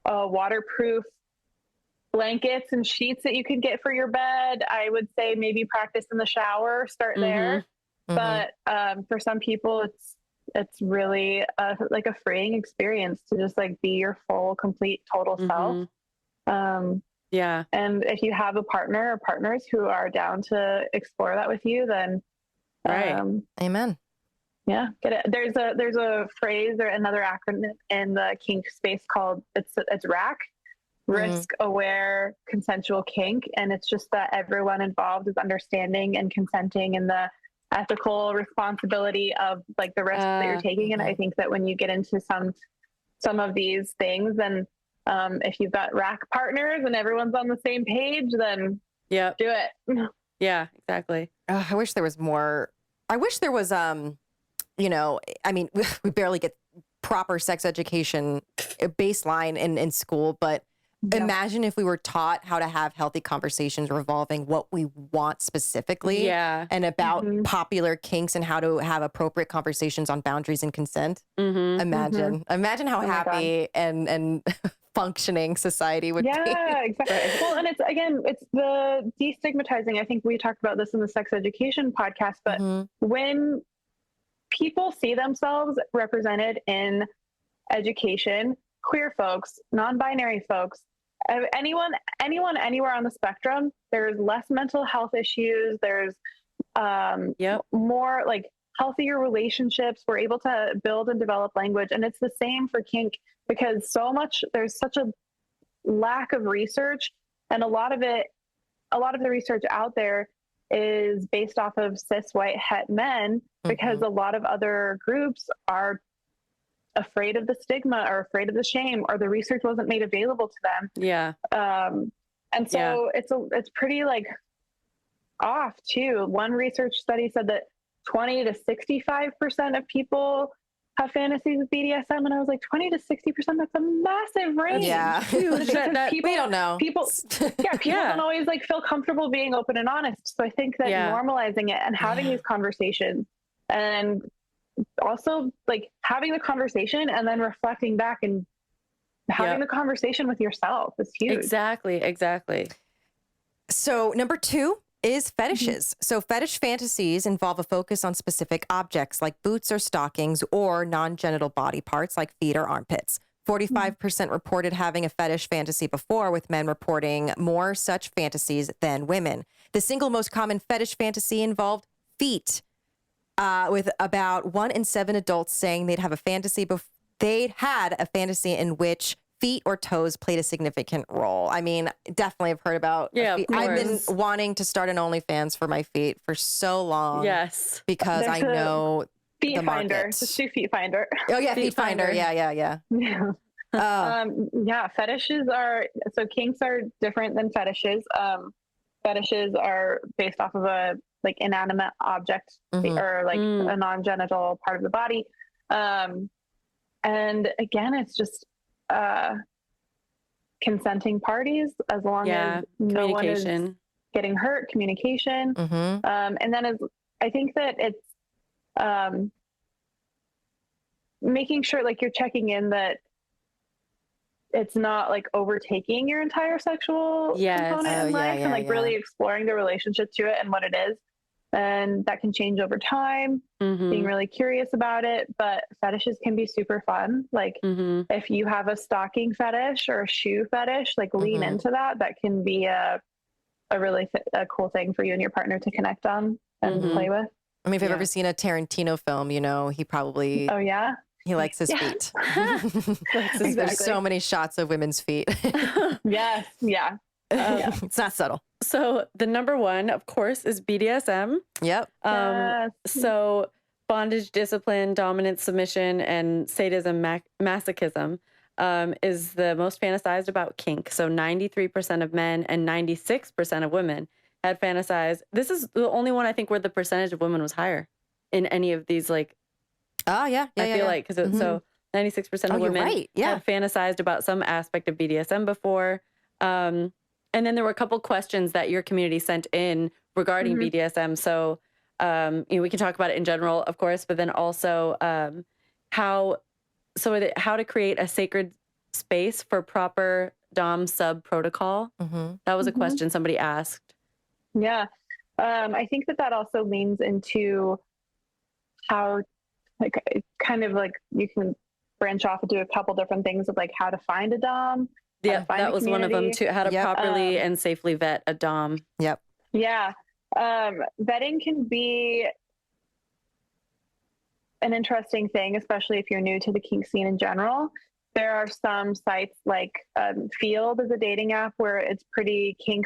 Speaker 3: waterproof blankets and sheets that you can get for your bed. I would say maybe practice in the shower, start there. But for some people, it's really like a freeing experience to just like be your full, complete, total self.
Speaker 2: Yeah.
Speaker 3: And if you have a partner or partners who are down to explore that with you, then
Speaker 1: Amen.
Speaker 3: Yeah, get it. There's a phrase or another acronym in the kink space called it's RAC, risk aware consensual kink, and it's just that everyone involved is understanding and consenting and the ethical responsibility of like the risks that you're taking. And I think that when you get into some of these things, then if you've got RAC partners and everyone's on the same page, then do it.
Speaker 2: Yeah, exactly.
Speaker 1: I wish there was more. I wish there was, you know, I mean, we barely get proper sex education baseline in school, but imagine if we were taught how to have healthy conversations revolving what we want specifically and about popular kinks and how to have appropriate conversations on boundaries and consent. Imagine how happy and functioning society would be.
Speaker 3: Yeah, exactly. Well, and it's the de-stigmatizing. I think we talked about this in the sex education podcast, but when people see themselves represented in education, queer folks, non-binary folks, anyone anywhere on the spectrum, there's less mental health issues. There's more like healthier relationships. We're able to build and develop language. And it's the same for kink, because there's such a lack of research, and a lot of the research out there is based off of cis white het men, because a lot of other groups are afraid of the stigma or afraid of the shame, or the research wasn't made available to them.
Speaker 2: Yeah.
Speaker 3: And so it's pretty like off too. One research study said that 20 to 65% of people have fantasies with BDSM. And I was like, 20 to 60%, that's a massive range.
Speaker 1: Yeah.
Speaker 3: Huge.
Speaker 1: We don't know.
Speaker 3: People don't always like feel comfortable being open and honest. So I think that normalizing it and having these conversations, and also like having the conversation and then reflecting back and having the conversation with yourself is huge.
Speaker 2: Exactly.
Speaker 1: So number 2 is fetishes. So fetish fantasies involve a focus on specific objects like boots or stockings, or non-genital body parts like feet or armpits. 45% reported having a fetish fantasy before, with men reporting more such fantasies than women. The single most common fetish fantasy involved feet, with about 1 in 7 adults saying they'd had a fantasy in which feet or toes played a significant role. I mean, definitely have heard about feet. I've been wanting to start an OnlyFans for my feet for so long.
Speaker 2: Yes.
Speaker 1: Because
Speaker 3: There's
Speaker 1: I know
Speaker 3: Feet
Speaker 1: the
Speaker 3: Finder.
Speaker 1: market.
Speaker 3: Just do Feet Finder.
Speaker 1: Oh yeah, Feet Finder. Yeah.
Speaker 3: Fetishes so kinks are different than fetishes. Fetishes are based off of a like inanimate object or like a non-genital part of the body. And again, it's just consenting parties, as long as no one is getting hurt, communication. And then I think that it's making sure like you're checking in that it's not like overtaking your entire sexual component in life, and like really exploring the relationship to it and what it is. And that can change over time, being really curious about it. But fetishes can be super fun. Like if you have a stocking fetish or a shoe fetish, like lean into that. That can be a really a cool thing for you and your partner to connect on and play with.
Speaker 1: I mean, if you've ever seen a Tarantino film, you know, he probably He likes his feet. There's so many shots of women's feet.
Speaker 3: Yes. Yeah.
Speaker 1: It's not subtle.
Speaker 2: So the number one, of course, is BDSM.
Speaker 1: Yep.
Speaker 2: So bondage, discipline, dominance, submission, and sadism, masochism is the most fantasized about kink. So 93% of men and 96% of women had fantasized. This is the only one I think where the percentage of women was higher in any of these, like,
Speaker 1: oh yeah,
Speaker 2: I feel like, because so 96% of women had fantasized about some aspect of BDSM before. And then there were a couple questions that your community sent in regarding BDSM. So, we can talk about it in general, of course, but then also how to create a sacred space for proper dom sub protocol. That was a question somebody asked.
Speaker 3: Yeah. I think that also leans into how, like, it's kind of like you can branch off into a couple different things of like how to find a dom.
Speaker 2: Yeah, that was one of them too. How to properly and safely vet a dom.
Speaker 1: Yep.
Speaker 3: Yeah. Vetting can be an interesting thing, especially if you're new to the kink scene in general. There are some sites like Field is a dating app where it's pretty kink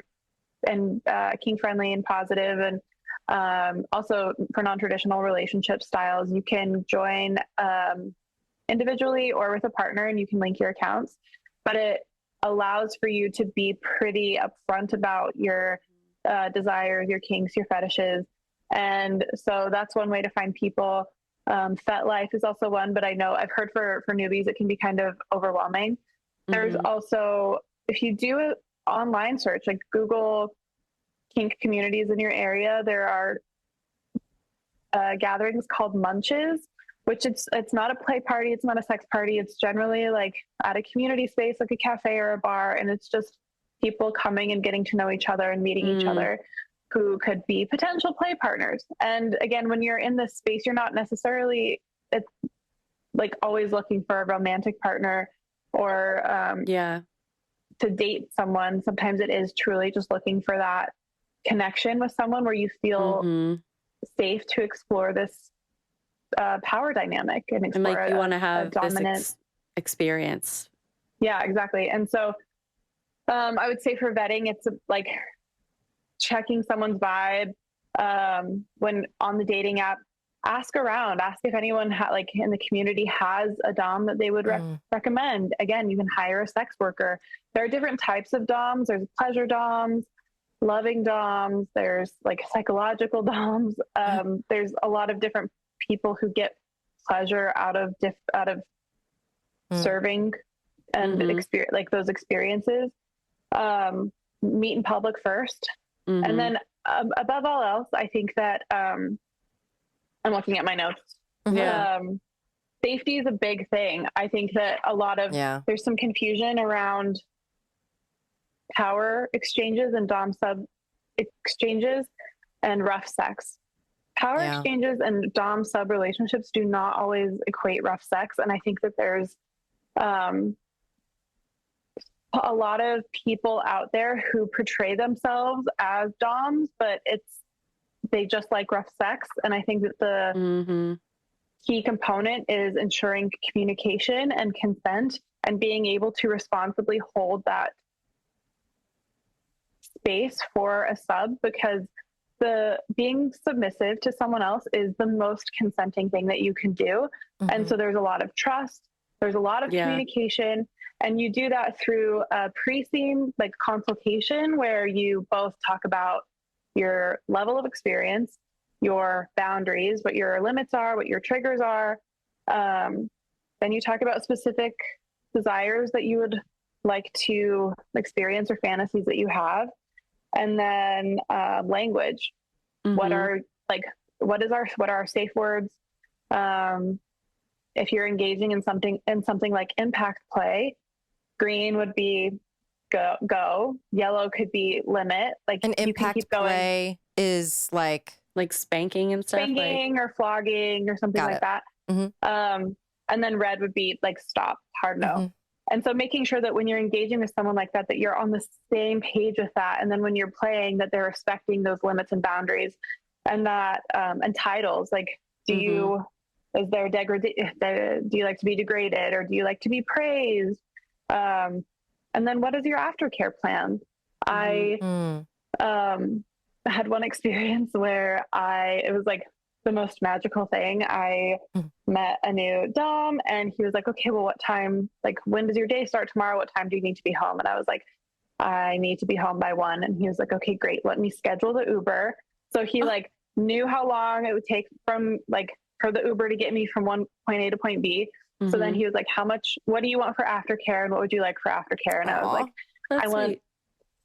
Speaker 3: and kink friendly and positive, and also for non-traditional relationship styles, you can join individually or with a partner, and you can link your accounts. But it allows for you to be pretty upfront about your desires, your kinks, your fetishes, and so that's one way to find people. FetLife is also one, but I know I've heard for newbies it can be kind of overwhelming. There's also, if you do an online search, like Google kink communities in your area, there are gatherings called munches, which it's not a play party, it's not a sex party, it's generally like at a community space like a cafe or a bar, and it's just people coming and getting to know each other and meeting each other who could be potential play partners. And again, when you're in this space, you're not necessarily, it's like always looking for a romantic partner or to date someone. Sometimes it is truly just looking for that connection with someone where you feel safe to explore this power dynamic and explore,
Speaker 2: and like you want to have
Speaker 3: dominant
Speaker 2: this experience.
Speaker 3: Yeah, exactly. And so I would say for vetting, it's like checking someone's vibe when on the dating app. Ask around, ask if anyone like in the community has a dom that they would recommend. Again, you can hire a sex worker. There are different types of doms. There's pleasure doms, loving doms, there's like psychological doms. There's a lot of different people who get pleasure out of serving and experience, like those experiences. Meet in public first. And then above all else, I think that I'm looking at my notes. Safety is a big thing. I think that a lot of there's some confusion around power exchanges and dom sub exchanges and rough sex. Power exchanges and dom sub relationships do not always equate rough sex, and I think that there's a lot of people out there who portray themselves as doms, but they just like rough sex. And I think that the key component is ensuring communication and consent and being able to responsibly hold that space for a sub, because being submissive to someone else is the most consenting thing that you can do. And so there's a lot of trust, there's a lot of communication, and you do that through a pre-scene like consultation where you both talk about your level of experience, your boundaries, what your limits are, what your triggers are. Then you talk about specific desires that you would like to experience or fantasies that you have. And then language. What are our safe words? If you're engaging in something like impact play, green would be go. Yellow could be limit. Like
Speaker 1: an
Speaker 3: you
Speaker 1: impact
Speaker 3: can keep going.
Speaker 1: play is like
Speaker 2: spanking and stuff,
Speaker 3: spanking or flogging or something like that. And then red would be like stop, hard no. And so making sure that when you're engaging with someone like that you're on the same page with that. And then when you're playing, that they're respecting those limits and boundaries, and that, and titles, like, do you, Is there do you like to be degraded, or do you like to be praised? And then what is your aftercare plan? I had one experience where it was like the most magical thing. I met a new dom, and he was like, okay, well, what time, like, when does your day start tomorrow? What time do you need to be home? And I was like, I need to be home by 1. And he was like, okay, great. Let me schedule the Uber. So he like knew how long it would take for the Uber to get me from one point A to point B. So then he was like, what do you want for aftercare? And what would you like for aftercare? And I was like, I want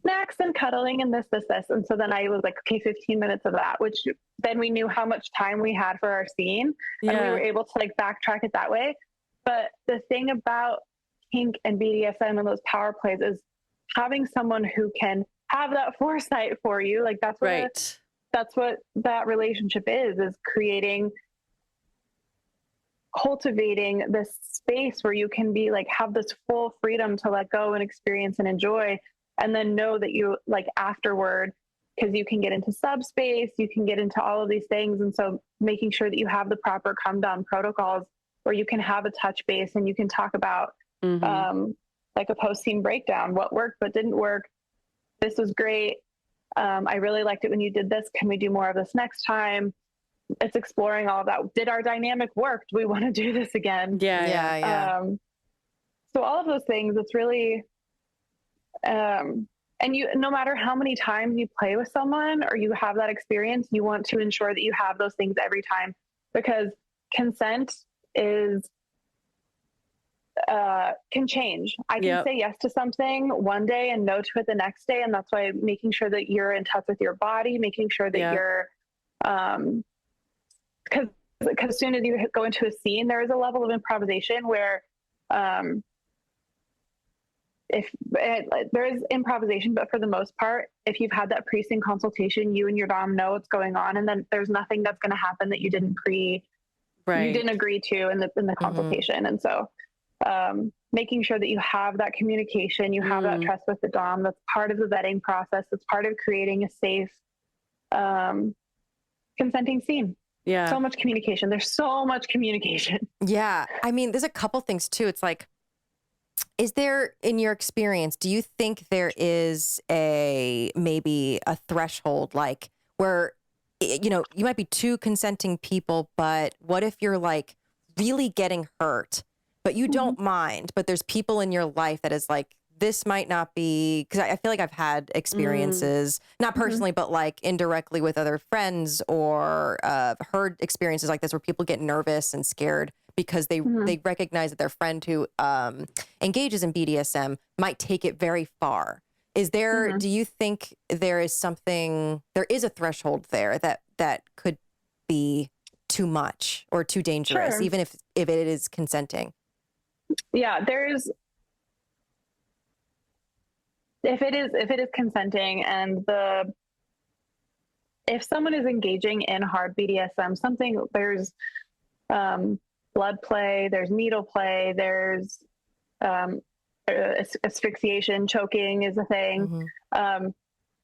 Speaker 3: snacks and cuddling and this. And so then I was like, okay, 15 minutes of that, which then we knew how much time we had for our scene, and we were able to like backtrack it that way. But the thing about kink and BDSM and those power plays is having someone who can have that foresight for you. Like that's what that relationship is cultivating this space where you can be like, have this full freedom to let go and experience and enjoy. And then know that you like afterward, because you can get into subspace, you can get into all of these things. And so making sure that you have the proper come down protocols where you can have a touch base and you can talk about like a post-scene breakdown, what worked, what didn't work. This was great. I really liked it when you did this. Can we do more of this next time? It's exploring all of that. Did our dynamic work? Do we want to do this again?
Speaker 1: Yeah.
Speaker 3: So all of those things, it's really, and no matter how many times you play with someone or you have that experience, you want to ensure that you have those things every time, because consent can change. I can say yes to something one day and no to it the next day. And that's why making sure that you're in touch with your body, making sure that you're, because as soon as you go into a scene, there is a level of improvisation where, there is improvisation, but for the most part, if you've had that pre-scene consultation, you and your dom know what's going on, and then there's nothing that's going to happen that you didn't agree to in the consultation. And so, making sure that you have that communication, you have that trust with the dom, that's part of the vetting process. That's part of creating a safe, consenting scene.
Speaker 2: Yeah.
Speaker 3: So much communication. There's so much communication.
Speaker 1: Yeah. I mean, there's a couple things too. It's like, is there, in your experience, do you think there is maybe a threshold, like where, you might be two consenting people, but what if you're like really getting hurt, but you don't mind, but there's people in your life that is like, this might not be, because I feel like I've had experiences, not personally, but like indirectly with other friends, or heard experiences like this where people get nervous and scared because they recognize that their friend who engages in BDSM might take it very far. Is there, do you think there is a threshold there that could be too much or too dangerous, even if it is consenting?
Speaker 3: Yeah, if it is consenting, and if someone is engaging in hard BDSM, there's blood play, there's needle play, there's asphyxiation, choking is a thing.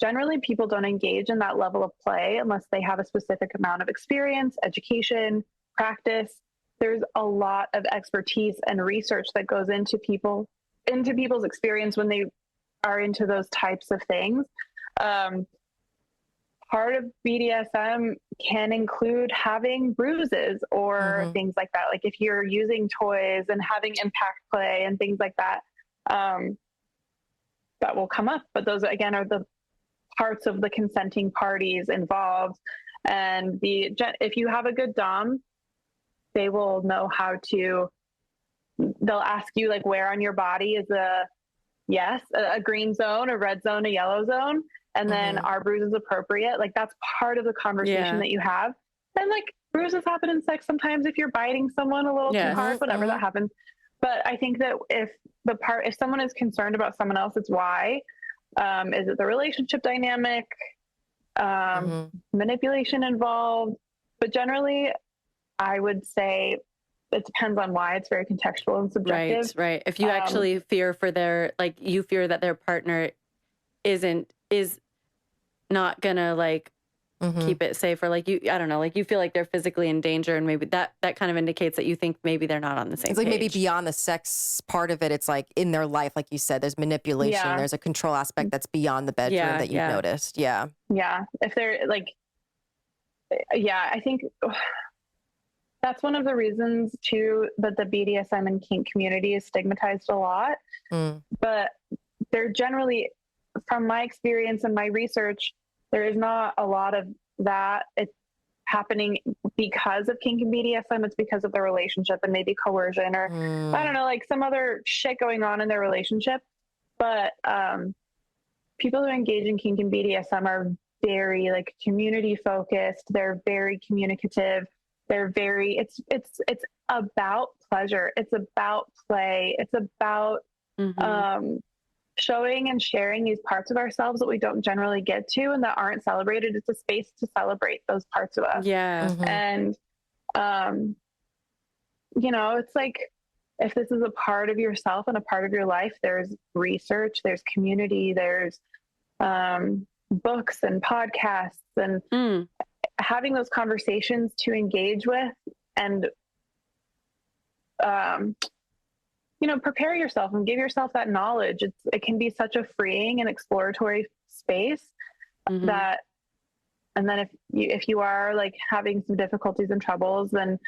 Speaker 3: Generally, people don't engage in that level of play unless they have a specific amount of experience, education, practice. There's a lot of expertise and research that goes into people's experience when they are into those types of things. Part of BDSM can include having bruises or things like that. Like if you're using toys and having impact play and things like that, that will come up. But those, again, are the parts of the consenting parties involved. And if you have a good dom, they will know they'll ask you like where on your body is a green zone, a red zone, a yellow zone. And then are bruises appropriate? Like that's part of the conversation that you have. And like bruises happen in sex sometimes if you're biting someone a little too hard, whatever that happens. But I think that if someone is concerned about someone else, it's why. Is it the relationship dynamic, manipulation involved? But generally, I would say it depends on why. It's very contextual and subjective.
Speaker 2: Right. If you actually fear for you fear that their partner is not gonna like keep it safe, or like I don't know, like you feel like they're physically in danger, and maybe that kind of indicates that you think maybe they're not on the same
Speaker 1: It's like
Speaker 2: page.
Speaker 1: maybe beyond the sex part of it, it's like in their life, like you said, there's manipulation, there's a control aspect that's beyond the bedroom that you've noticed. Yeah.
Speaker 3: Yeah. If they're like, I think that's one of the reasons too that the BDSM and kink community is stigmatized a lot. But they're generally, from my experience and my research, there is not a lot of that. It's happening because of kink and BDSM. It's because of the relationship and maybe coercion or I don't know, like some other shit going on in their relationship. But people who engage in kink and BDSM are very like community focused. They're very communicative. They're very, it's about pleasure. It's about play. It's about showing and sharing these parts of ourselves that we don't generally get to and that aren't celebrated. It's a space to celebrate those parts of us.
Speaker 2: Yeah.
Speaker 3: And, you know, it's like, if this is a part of yourself and a part of your life, there's research, there's community, there's books and podcasts and having those conversations to engage with and, you know, prepare yourself and give yourself that knowledge. It can be such a freeing and exploratory space that, and then if you are like having some difficulties and troubles, then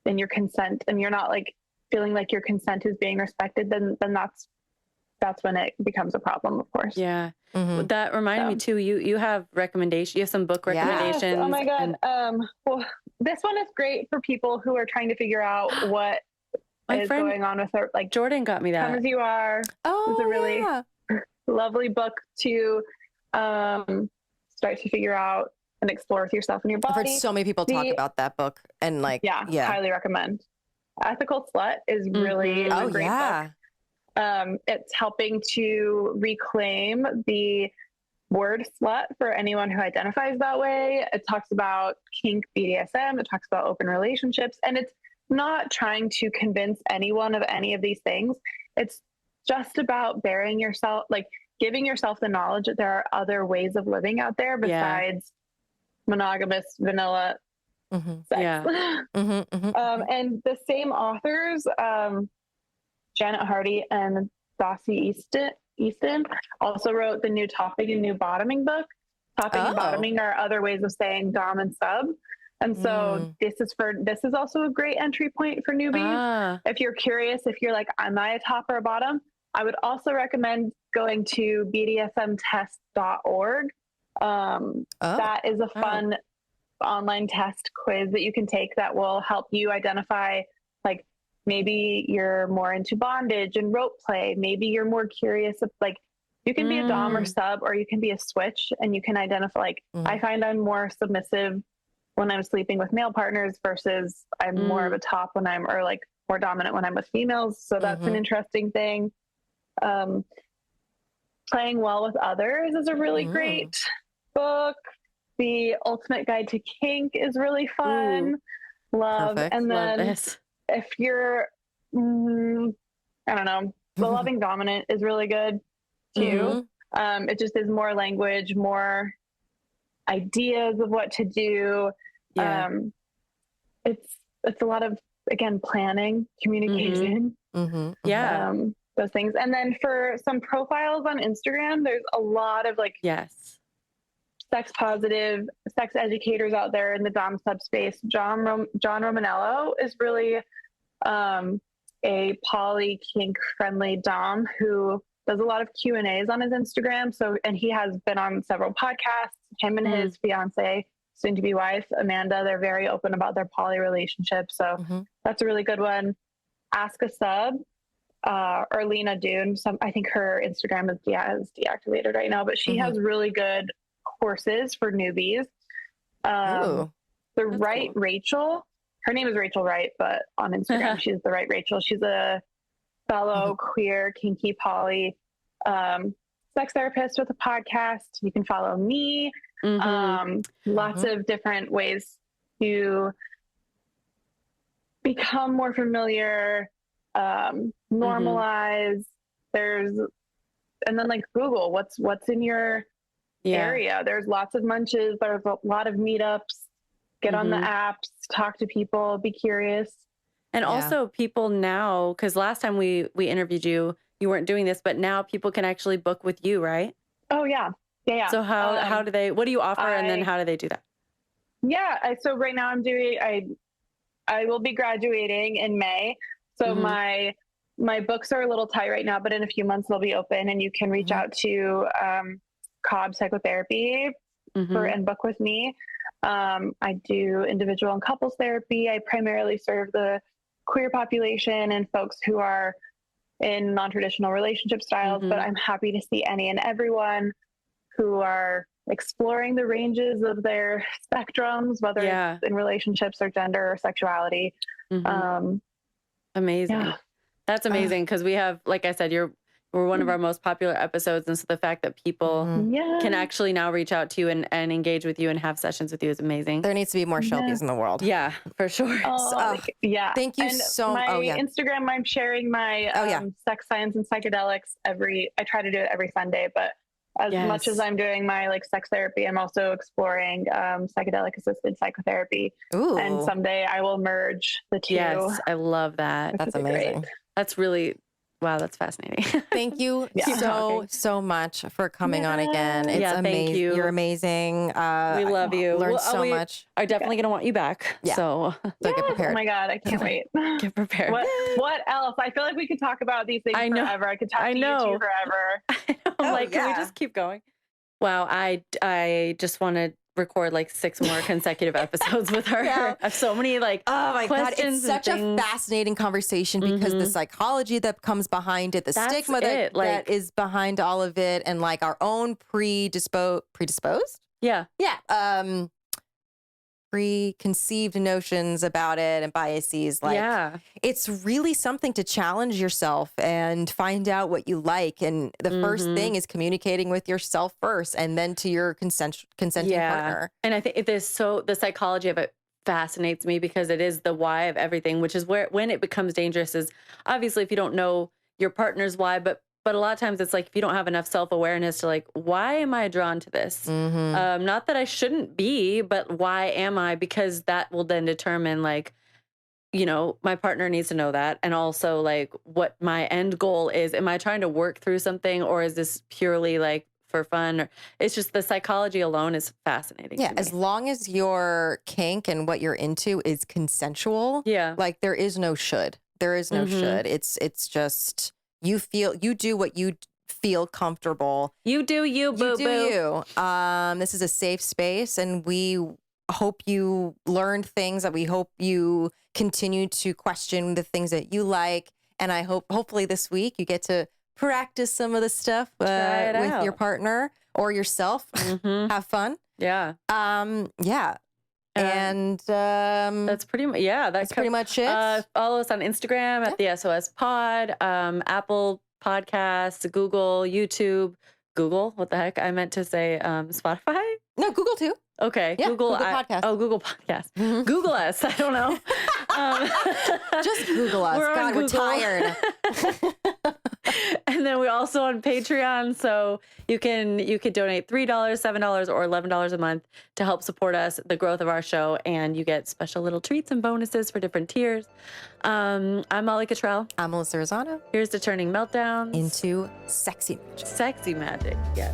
Speaker 3: your consent and you're not like feeling like your consent is being respected, then that's when it becomes a problem, of course.
Speaker 2: Yeah. That reminded me too, you have recommendations, you have some book recommendations.
Speaker 3: Yes. Oh my God. Well, this one is great for people who are trying to figure out what is going on with her. Like
Speaker 2: Jordan got me that.
Speaker 3: Come As You Are. It's a really lovely book to start to figure out and explore with yourself and your body.
Speaker 1: I've heard so many people talk about that book and like,
Speaker 3: highly recommend. Ethical Slut is really a great book. It's helping to reclaim the word slut for anyone who identifies that way. It talks about kink, BDSM. It talks about open relationships, and it's not trying to convince anyone of any of these things. It's just about bearing yourself, like giving yourself the knowledge that there are other ways of living out there besides monogamous vanilla sex. And the same authors, Janet Hardy and Dossie Easton also wrote the New Topping and New Bottoming book. Topping and bottoming are other ways of saying dom and sub. And so this is also a great entry point for newbies. If you're curious, if you're like, am I a top or a bottom? I would also recommend going to bdsmtest.org. That is a fun online test quiz that you can take that will help you identify, like, maybe you're more into bondage and rope play. Maybe you're more curious of, like, you can be a dom or sub, or you can be a switch, and you can identify, like, I find I'm more submissive when I'm sleeping with male partners versus I'm more of a top when or like more dominant when I'm with females. So that's an interesting thing. Playing Well with Others is a really great book. The Ultimate Guide to Kink is really fun.
Speaker 2: Perfect.
Speaker 3: And then if you're, I don't know, The Loving Dominant is really good too. It just is more language, more ideas of what to do. It's a lot of, again, planning, communication, those things. And then for some profiles on Instagram, there's a lot of like sex positive, sex educators out there in the dom sub space. John Romanello is really a poly kink friendly dom who does a lot of Q&As on his Instagram. So, and he has been on several podcasts. Him and his fiance, soon to be wife, Amanda, they're very open about their poly relationship. So that's a really good one. Ask a Sub, or Lena Dune. I think her Instagram is deactivated right now, but she has really good courses for newbies. The Right cool. Rachel, her name is Rachel Wright, but on Instagram, she's the Right Rachel. She's a fellow queer, kinky, poly, sex therapist with a podcast. You can follow me. Lots of different ways to become more familiar, normalize. And then like Google what's in your area. There's lots of munches. There's a lot of meetups. Get on the apps, talk to people, be curious.
Speaker 2: And also people now, because last time we interviewed you, you weren't doing this, but now people can actually book with you, right?
Speaker 3: Oh, yeah. Yeah.
Speaker 2: So how do they, what do you offer? And then how do they do that?
Speaker 3: Yeah. So right now I will be graduating in May. So my books are a little tight right now, but in a few months they'll be open, and you can reach out to Cobb Psychotherapy and book with me. I do individual and couples therapy. I primarily serve the queer population and folks who are in non-traditional relationship styles, but I'm happy to see any and everyone who are exploring the ranges of their spectrums, whether it's in relationships or gender or sexuality.
Speaker 2: Amazing. Yeah. That's amazing. Cause we have, like I said, we're one of our most popular episodes. And so the fact that people can actually now reach out to you and engage with you and have sessions with you is amazing.
Speaker 1: There needs to be more Shelbys in the world.
Speaker 2: Yeah, for sure.
Speaker 3: Thank you
Speaker 1: so
Speaker 3: much. Instagram, I'm sharing my sex science and psychedelics I try to do it every Sunday, but as much as I'm doing my like sex therapy, I'm also exploring psychedelic assisted psychotherapy.
Speaker 1: Ooh.
Speaker 3: And someday I will merge the two.
Speaker 2: Yes, I love that.
Speaker 1: That's amazing.
Speaker 3: Great.
Speaker 2: That's really, wow, that's fascinating.
Speaker 1: Thank you so much for coming on again. It's amazing.
Speaker 2: Thank you.
Speaker 1: You're amazing.
Speaker 2: We love you.
Speaker 1: Learned so much.
Speaker 2: Are definitely going to want you back.
Speaker 1: Yeah.
Speaker 2: So
Speaker 1: get prepared.
Speaker 3: Oh my God, I can't wait.
Speaker 2: Get prepared.
Speaker 3: What else? I feel like we could talk about these things forever. I could talk to you two forever.
Speaker 2: Can we just keep going? Wow, I just want to record like 6 more consecutive episodes with her. I have so many oh my God,
Speaker 1: it's such a fascinating conversation because the psychology that comes behind it, the stigma that is behind all of it, and like our own predisposed preconceived notions about it and biases. It's really something to challenge yourself and find out what you like. And the first thing is communicating with yourself first, and then to your consenting partner.
Speaker 2: And I think the psychology of it fascinates me because it is the why of everything, which is when it becomes dangerous is obviously if you don't know your partner's why, but a lot of times it's like if you don't have enough self-awareness to like, why am I drawn to this? Not that I shouldn't be, but why am I? Because that will then determine like, my partner needs to know that. And also like what my end goal is. Am I trying to work through something, or is this purely like for fun? Or it's just the psychology alone is fascinating.
Speaker 1: Yeah. As long as your kink and what you're into is consensual. Yeah. Like there is no should. There is no should. It's just... You do what you feel comfortable.
Speaker 2: You do you, boo boo.
Speaker 1: You. This is a safe space, and we hope you learned things. That we hope you continue to question the things that you like. And I hopefully this week you get to practice some of the stuff with your partner or yourself. Have fun.
Speaker 2: Yeah.
Speaker 1: And
Speaker 2: that's pretty much that's
Speaker 1: pretty much it.
Speaker 2: Follow us on Instagram at the SOS Pod, Apple Podcasts, Google, YouTube, what the heck? I meant to say Spotify.
Speaker 1: No, Google too.
Speaker 2: Okay,
Speaker 1: yeah, Google Podcast.
Speaker 2: Oh, Google Podcast. Google us. I don't know.
Speaker 1: Just Google us. God, we're tired.
Speaker 2: And then we're also on Patreon, so you could donate $3, $7, or $11 a month to help support us, the growth of our show, and you get special little treats and bonuses for different tiers. I'm Molly Cottrell.
Speaker 1: I'm Melissa Rosano.
Speaker 2: Here's to turning meltdowns
Speaker 1: into sexy magic.
Speaker 2: Sexy magic, yes.